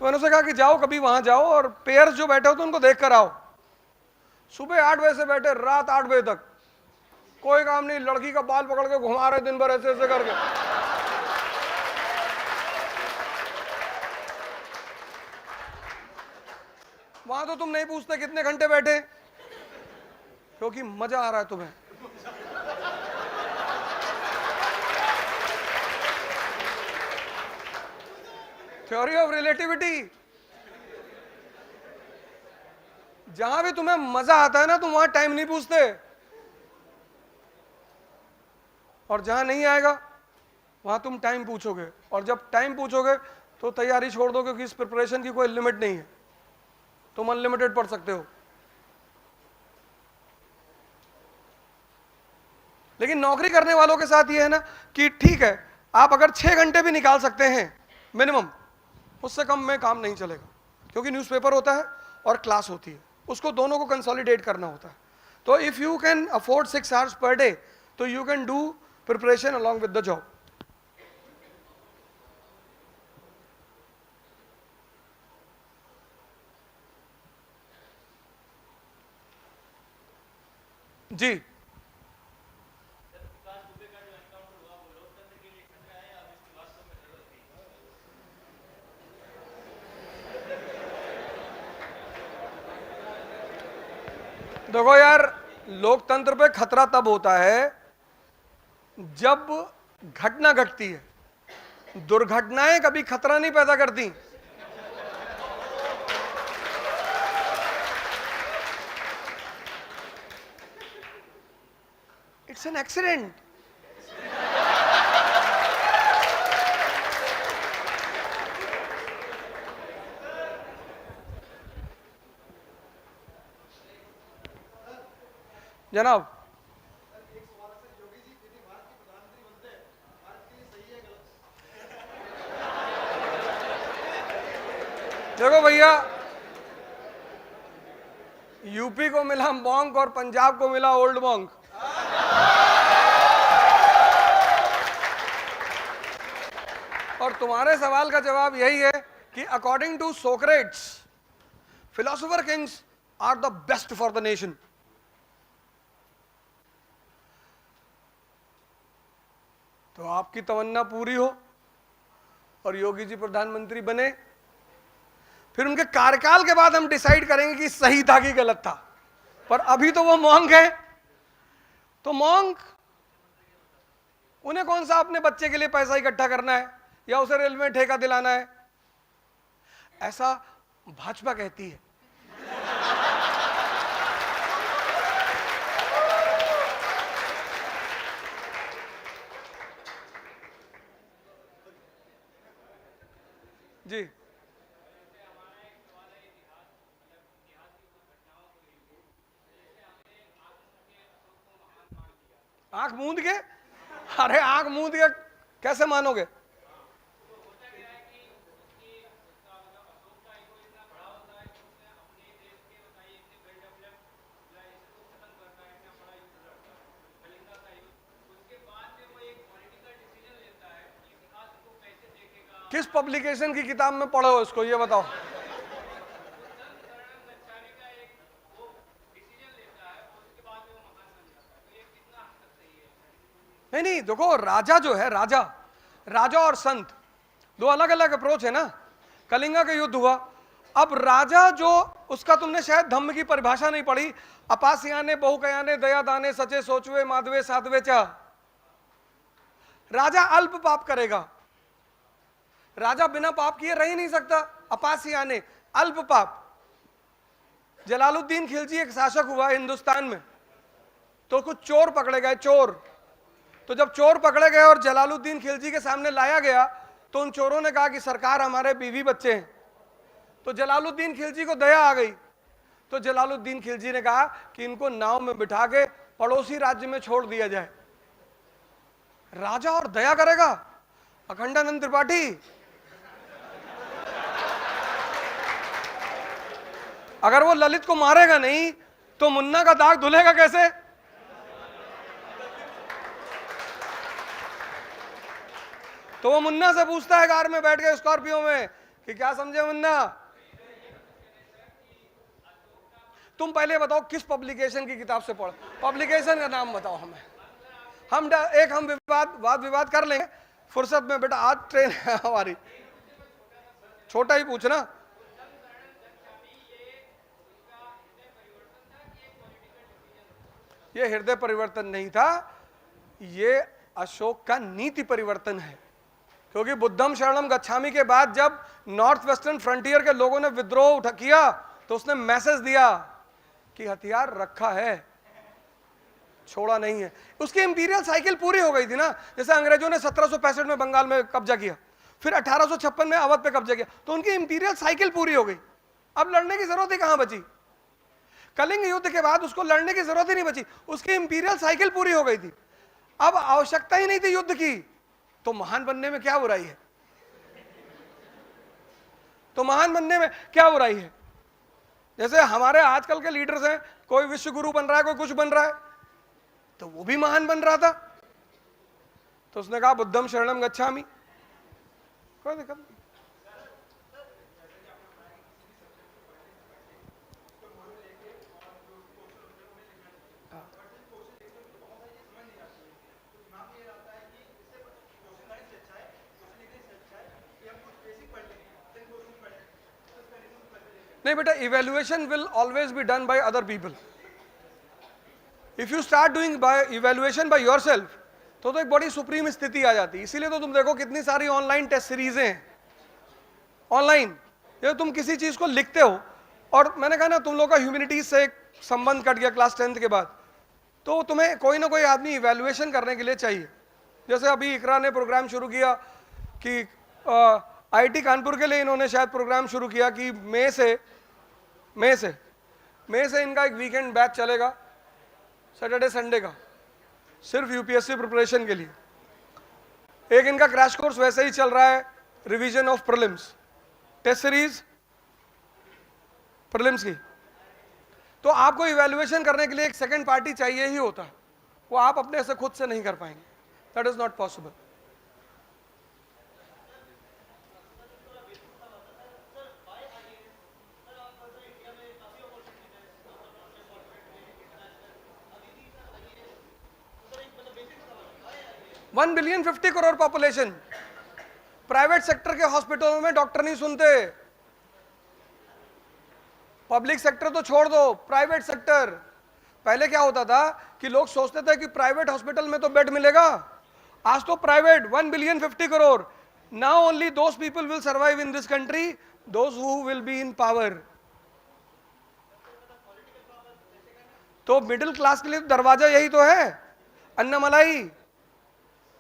तो मैंने उसे कहा कि जाओ कभी वहां जाओ और पेयर्स जो बैठे हो तो उनको देख कर आओ। सुबह 8 बजे से बैठे रात 8 बजे तक, कोई काम नहीं, लड़की का बाल पकड़ के घुमा रहे दिन भर ऐसे ऐसे करके। वहां तो तुम नहीं पूछते कितने घंटे बैठे, क्योंकि मजा आ रहा है तुम्हें। थ्योरी ऑफ रिलेटिविटी, जहां भी तुम्हें मजा आता है ना तुम वहां टाइम नहीं पूछते, और जहां नहीं आएगा वहां तुम टाइम पूछोगे। और जब टाइम पूछोगे तो तैयारी छोड़ दो, क्योंकि इस प्रिपरेशन की कोई लिमिट नहीं है, तुम अनलिमिटेड पढ़ सकते हो। लेकिन नौकरी करने वालों के साथ ये है ना कि ठीक है, आप अगर 6 घंटे भी निकाल सकते हैं मिनिमम, उससे कम में काम नहीं चलेगा, क्योंकि न्यूज़पेपर होता है और क्लास होती है, उसको दोनों को कंसोलिडेट करना होता है। तो if you can afford 6 hours per day तो you can do preparation along with the job. जी, देखो यार, लोकतंत्र पे खतरा तब होता है जब घटना घटती है, दुर्घटनाएं कभी खतरा नहीं पैदा करती। It's an accident. जनाब, देखो भैया, यूपी को मिला मॉन्क और पंजाब को मिला ओल्ड मॉन्क। और तुम्हारे सवाल का जवाब यही है कि according to Socrates, philosopher kings are the best for the nation. तो आपकी तमन्ना पूरी हो और योगी जी प्रधानमंत्री बने, फिर उनके कार्यकाल के बाद हम डिसाइड करेंगे कि सही था कि गलत था। पर अभी तो वो मॉन्क है। तो मॉन्क, उन्हें कौन सा अपने बच्चे के लिए पैसा इकट्ठा करना है या उसे रेलवे में ठेका दिलाना है, ऐसा भाजपा कहती है। जी, आंख मूंद के? अरे आंख मूंद के कैसे मानोगे? किस पब्लिकेशन की किताब में पढ़ो इसको, ये बताओ। नहीं नहीं, देखो राजा जो है, राजा और संत दो अलग अलग अप्रोच है ना। कलिंगा का युद्ध हुआ, अब राजा जो, उसका तुमने शायद धम्म की परिभाषा नहीं पढ़ी। अपासियाने बहुकयाने दया दाने सचे सोचवे माधवे साधवे चा। राजा अल्प पाप करेगा, राजा बिना पाप किए रह ही नहीं सकता। अपासियाने, अल्प पाप। जलालुद्दीन खिलजी एक शासक हुआ हिंदुस्तान में, तो कुछ चोर पकड़े गए, चोर। तो जब चोर पकड़े गए और जलालुद्दीन खिलजी के सामने लाया गया, तो उन चोरों ने कहा कि सरकार हमारे बीवी बच्चे हैं। तो जलालुद्दीन खिलजी को दया आ गई, तो जलालुद्दीन खिलजी ने कहा कि इनको नाव में बिठा के पड़ोसी राज्य में छोड़ दिया जाए। राजा और दया करेगा? अखंडानंद त्रिपाठी, अगर वो ललित को मारेगा नहीं तो मुन्ना का दाग धुलेगा कैसे? तो वो मुन्ना से पूछता है कार में बैठ के स्कॉर्पियो में कि क्या समझे मुन्ना। तुम पहले बताओ किस पब्लिकेशन की किताब से पढ़, पब्लिकेशन का नाम बताओ हमें। हम वाद विवाद कर लेंगे फुर्सत में। बेटा आज ट्रेन है हमारी, छोटा ही पूछना। ये हृदय परिवर्तन नहीं था, ये अशोक का नीति परिवर्तन है। क्योंकि बुद्धम शरणम गच्छामि के बाद जब नॉर्थ वेस्टर्न फ्रंटियर के लोगों ने विद्रोह किया, तो उसने मैसेज दिया कि हथियार रखा है, छोड़ा नहीं है। उसकी इंपीरियल साइकिल पूरी हो गई थी ना। जैसे अंग्रेजों ने 1765 में बंगाल में कब्जा किया, फिर 1856 में अवध पे कब्जा किया, तो उनकी इंपीरियल साइकिल पूरी हो गई। अब लड़ने की जरूरत ही कहां बची? कलिंग युद्ध के बाद उसको लड़ने की जरूरत ही नहीं बची, उसकी इंपीरियल साइकिल पूरी हो गई थी। अब आवश्यकता ही नहीं थी युद्ध की। तो महान बनने में क्या बुराई है? तो महान बनने में क्या बुराई है? जैसे हमारे आजकल के लीडर्स हैं, कोई विश्व गुरु बन रहा है, कोई कुछ बन रहा है, तो वो भी महान बन रहा था। तो उसने कहा बुद्धम शरणम गच्छामि, कोई दिक्कत नहीं। नहीं बेटा, evaluation will always be done by other people. If you start doing by evaluation by yourself, तो एक बड़ी सुप्रीम स्थिति आ जाती है। इसीलिए तो तुम देखो कितनी सारी ऑनलाइन टेस्ट सीरीजें हैं। ऑनलाइन ये तुम किसी चीज को लिखते हो, और मैंने कहा ना तुम लोग का ह्यूमैनिटीज से एक संबंध कट गया क्लास 10th के बाद, तो तुम्हें कोई ना कोई आदमी इवेल्युएशन करने के लिए चाहिए। जैसे अभी इकरा ने प्रोग्राम शुरू किया कि आईटी कानपुर के लिए इन्होंने शायद प्रोग्राम शुरू किया कि मई से इनका एक वीकेंड बैच चलेगा, सैटरडे संडे का, सिर्फ यूपीएससी प्रिपरेशन के लिए। एक इनका क्रैश कोर्स वैसे ही चल रहा है, revision of prelims, test series prelims की, तो आपको इवैल्यूएशन करने के लिए एक सेकंड पार्टी चाहिए ही होता है, वो आप अपने से खुद से नहीं कर पाएंगे, that is not possible. One billion 50 crore population, private sector के हॉस्पिटलों में डॉक्टर नहीं सुनते, पब्लिक सेक्टर तो छोड़ दो, प्राइवेट सेक्टर। पहले क्या होता था कि लोग सोचते थे कि प्राइवेट हॉस्पिटल में तो बेड मिलेगा, आज तो private 1 billion 50 crore, now only those people will survive in this country those who will be in power. तो मिडिल क्लास के लिए दरवाजा यही तो है, अन्नामलाई,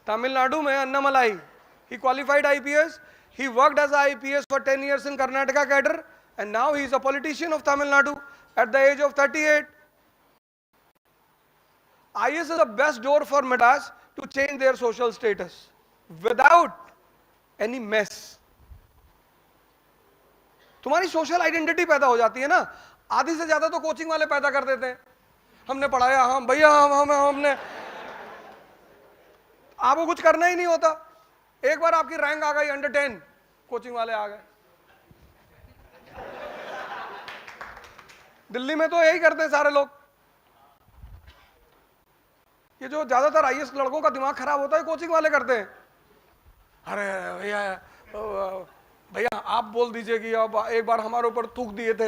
तमिलनाडु में Annamalai, he qualified IPS, he worked as a IPS for 10 years in Karnataka cadre, and now he is a politician of Tamil Nadu at the age of 38. IS is the best door for Madras to change their social status without any mess. तुम्हारी social identity पैदा हो जाती है ना, आधी से ज्यादा तो कोचिंग वाले पैदा कर देते हैं, हमने पढ़ाया, हम भैया हमने, आपको कुछ करना ही नहीं होता, एक बार आपकी रैंक आ गई अंडर 10, कोचिंग वाले आ गए। दिल्ली में तो यही करते हैं सारे लोग, ये जो ज्यादातर आईएएस लड़कों का दिमाग खराब होता है कोचिंग वाले करते हैं। अरे भैया भैया आप बोल दीजिए कि अब एक बार हमारे ऊपर थूक दिए थे,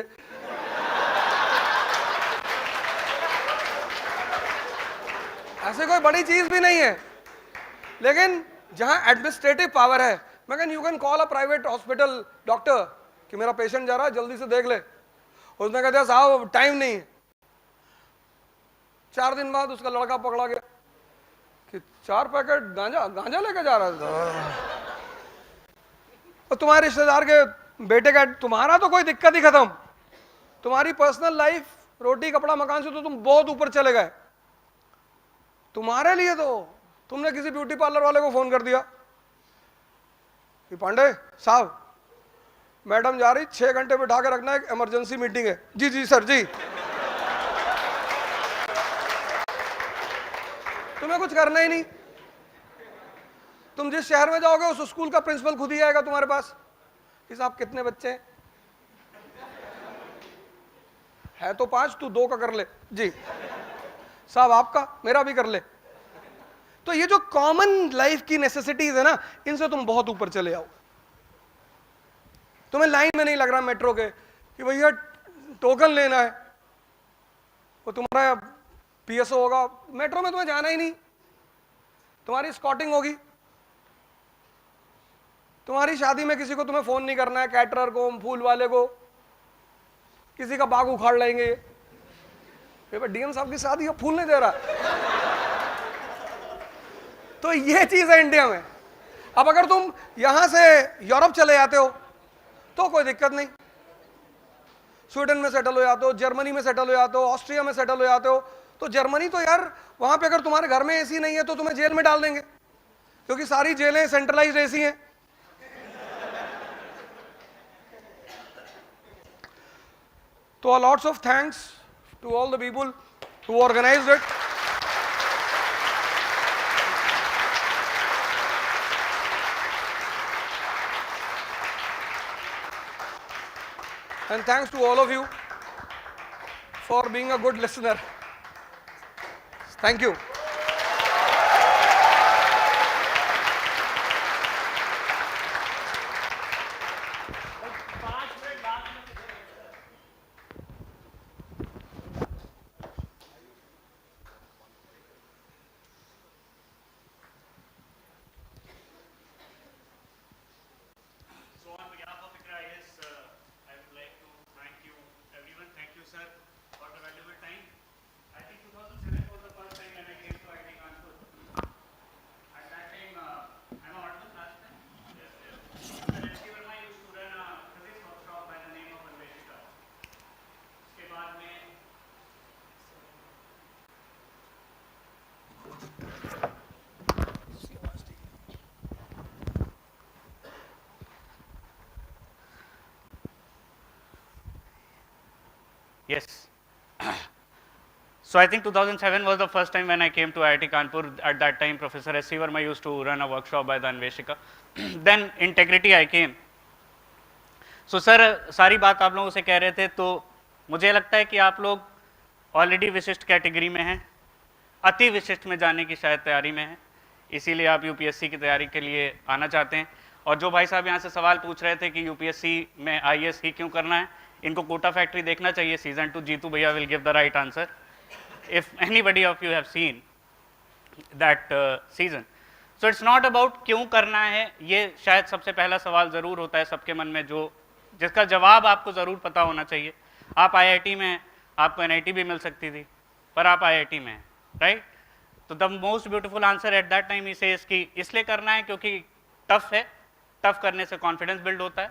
ऐसे कोई बड़ी चीज भी नहीं है, लेकिन जहां एडमिनिस्ट्रेटिव पावर है, मगर you can call a private hospital doctor कि मेरा पेशेंट जा रहा है जल्दी से देख ले, उसने कहा साहब टाइम नहीं है, 4 दिन बाद उसका लड़का पकड़ा गया कि 4 पैकेट गांजा लेके जा रहा था, और तुम्हारे रिश्तेदार के बेटे का, तुम्हारा तो कोई दिक्कत ही खत्म, तुम्हारी पर्सनल लाइफ रोटी कपड़ा मकान से तो तुम बहुत ऊपर चले गए, तुम्हारे लिए तो तुमने किसी ब्यूटी पार्लर वाले को फोन कर दिया कि पांडे साहब मैडम जा रही, 6 घंटे बिठा के रखना, एक इमरजेंसी मीटिंग है। जी जी सर जी। तुम्हें कुछ करना ही नहीं, तुम जिस शहर में जाओगे उस स्कूल का प्रिंसिपल खुद ही आएगा तुम्हारे पास कि साहब कितने बच्चे हैं, है तो 5, तू 2 का कर ले, जी साहब आपका, मेरा भी कर ले। तो ये जो कॉमन लाइफ की नेसेसिटीज है ना, इनसे तुम बहुत ऊपर चले आओ, तुम्हें लाइन में नहीं लग रहा मेट्रो के कि भैया टोकन लेना है, वो तुम्हारा पीएसओ होगा, मेट्रो में तुम्हें जाना ही नहीं, तुम्हारी स्कॉटिंग होगी, तुम्हारी शादी में किसी को तुम्हें फोन नहीं करना है, कैटरर को, फूल वाले को, किसी का बाग उखाड़ लेंगे, डीएम साहब की शादी है फूल नहीं दे रहा, तो ये चीज है इंडिया में। अब अगर तुम यहां से यूरोप चले जाते हो तो कोई दिक्कत नहीं, स्वीडन में सेटल हो जाते हो, जर्मनी में सेटल हो जाते हो, ऑस्ट्रिया में सेटल हो जाते हो, तो जर्मनी तो यार वहां पे अगर तुम्हारे घर में एसी नहीं है तो तुम्हें जेल में डाल देंगे, क्योंकि सारी जेलें सेंट्रलाइज्ड एसी हैं। तो lots of thanks to all the people who organized it. And thanks to all of you for being a good listener. Thank you. Sir, for the valuable time. I think 2007 was the first time when I came Yes. So I think 2007 was the first time when I came to IIT Kanpur. At that time, Professor S.C. Verma used to run a workshop by the Anveshika. Then Integrity I came. So sir सारी बात आप लोगों से कह रहे थे, तो मुझे लगता है कि आप लोग ऑलरेडी विशिष्ट कैटेगरी में हैं, अति विशिष्ट में जाने की शायद तैयारी में हैं, इसीलिए आप यूपीएससी की तैयारी के लिए आना चाहते हैं. और जो भाई साहब यहाँ से सवाल पूछ रहे थे कि यूपीएससी में आईएएस ही क्यों करना है, इनको कोटा फैक्ट्री देखना चाहिए सीजन 2. जीतू भैया will give the right answer if anybody of you have seen that season. So it's not about क्यों करना है, ये शायद सबसे पहला सवाल ज़रूर होता है सबके मन में, जो जिसका जवाब आपको ज़रूर पता होना चाहिए. आप आईआईटी में हैं, आपको एनआईटी भी मिल सकती थी, पर आप आईआईटी में हैं, राइट. तो the most beautiful answer at that time इसे इसकी इसलिए करना है क्योंकि टफ है, टफ करने से कॉन्फिडेंस बिल्ड होता है,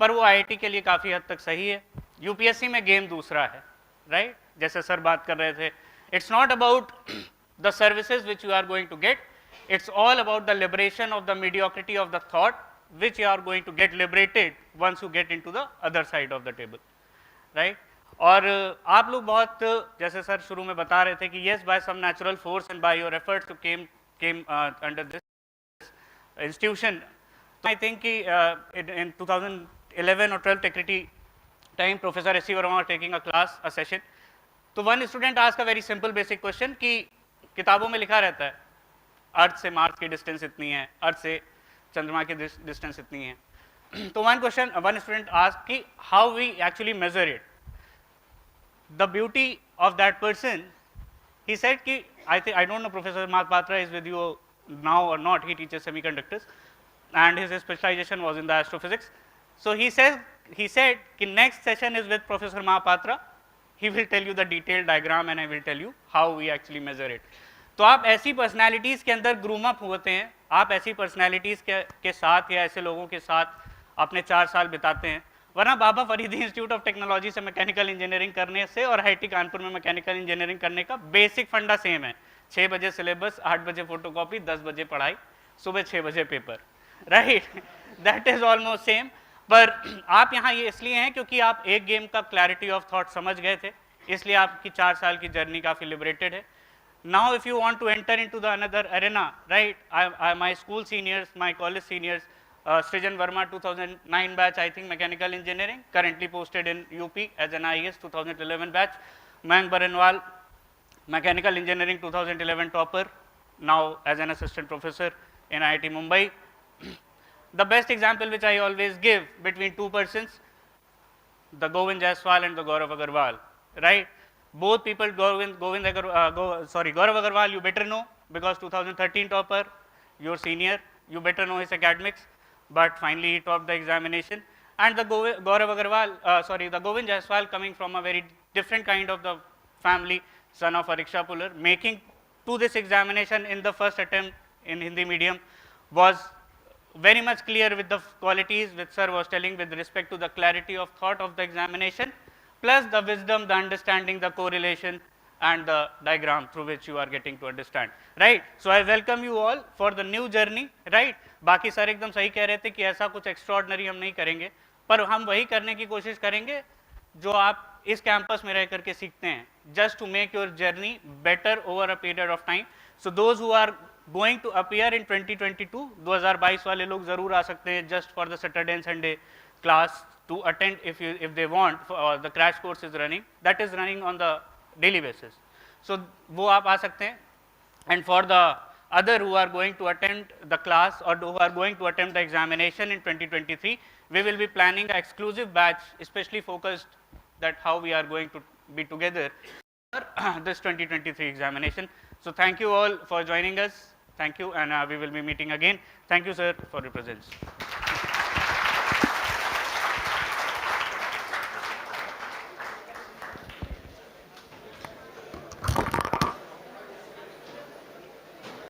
पर वो आईआईटी के लिए काफ़ी हद तक सही है. यूपीएससी में गेम दूसरा है, राइट. जैसे सर बात कर रहे थे, it's not about the services which you are going to get, it's all about the liberation of the mediocrity of the thought which you are going to get liberated once you get into the other side of the table, right. और आप लोग बहुत जैसे sir शुरू में बता रहे थे कि yes by some natural force and by your efforts to came under this institution. I think कि in 2011 or 12 Integrity time Professor S.C. Verma was taking a class, a session. तो one student asked a very simple basic question कि किताबों में लिखा रहता है अर्थ से Mars की डिस्टेंस इतनी है, अर्थ से चंद्रमा की डिस्टेंस इतनी है. तो वन स्टूडेंट आस्क कि how we actually measure it. The beauty of that person, he said कि I don't know professor Mahapatra is with you now और not, he teaches semiconductors and his specialization was in the astrophysics. So he said कि next session is with Professor Mahapatra. He will tell you the detailed diagram and I will tell you how we actually measure it. तो आप ऐसी personalities के अंदर groom up होते हैं, आप ऐसी पर्सनैलिटीज़ के साथ या ऐसे लोगों के साथ अपने 4 साल बिताते हैं. वरना बाबा फरीदी इंस्टीट्यूट ऑफ टेक्नोलॉजी से मैकेनिकल इंजीनियरिंग करने से और आईआईटी कानपुर में मैकेनिकल इंजीनियरिंग करने का बेसिक फंडा सेम है. 6 बजे सिलेबस, 8 बजे फोटोकॉपी, 10 बजे पढ़ाई, सुबह 6 बजे paper, right. That is almost same. पर आप यहाँ ये इसलिए हैं क्योंकि आप एक गेम का क्लैरिटी ऑफ थॉट समझ गए थे, इसलिए आपकी 4 साल की जर्नी काफ़ी लिबरेटेड है. Now if you want to enter into the another arena, right, my school seniors, my college seniors, Srijan Verma 2009 batch, I think mechanical engineering, currently posted in UP as an IAS 2011 batch. Mayank Baranwal, mechanical engineering 2011 topper, now as an assistant professor in IIT Mumbai. The best example which I always give between two persons, the Govind Jaiswal and the Gaurav Agarwal, right. Both people, Gaurav Agarwal, you better know because 2013 topper, your senior, you better know his academics, but finally he topped the examination. And the Gaurav Agarwal, the Govind Jaiswal, coming from a very different kind of the family, son of a rickshaw puller, making to this examination in the first attempt in Hindi medium was very much clear with the qualities which sir was telling with respect to the clarity of thought of the examination, plus the wisdom, the understanding, the correlation and the diagram through which you are getting to understand, right. So I welcome you all for the new journey, right. बाकी sir एकदम सही कह रहे थे कि ऐसा कुछ extraordinary हम नहीं करेंगे, पर हम वही करने की कोशिश करेंगे जो आप इस कैंपस में रह करके सीखते हैं, just to make your journey better over a period of time. So those who are going to appear in 2022, 2022 वाले लोग जरूर आ सकते हैं just for the Saturday and Sunday class to attend if they want. The crash course is running, that is running on the daily basis. So वो आप आ सकते हैं. And for the other who are going to attend the class or who are going to attempt the examination in 2023, we will be planning an exclusive batch especially focused that how we are going to be together this 2023 examination. So thank you all for joining us. Thank you, and we will be meeting again. Thank you, sir, for your presence.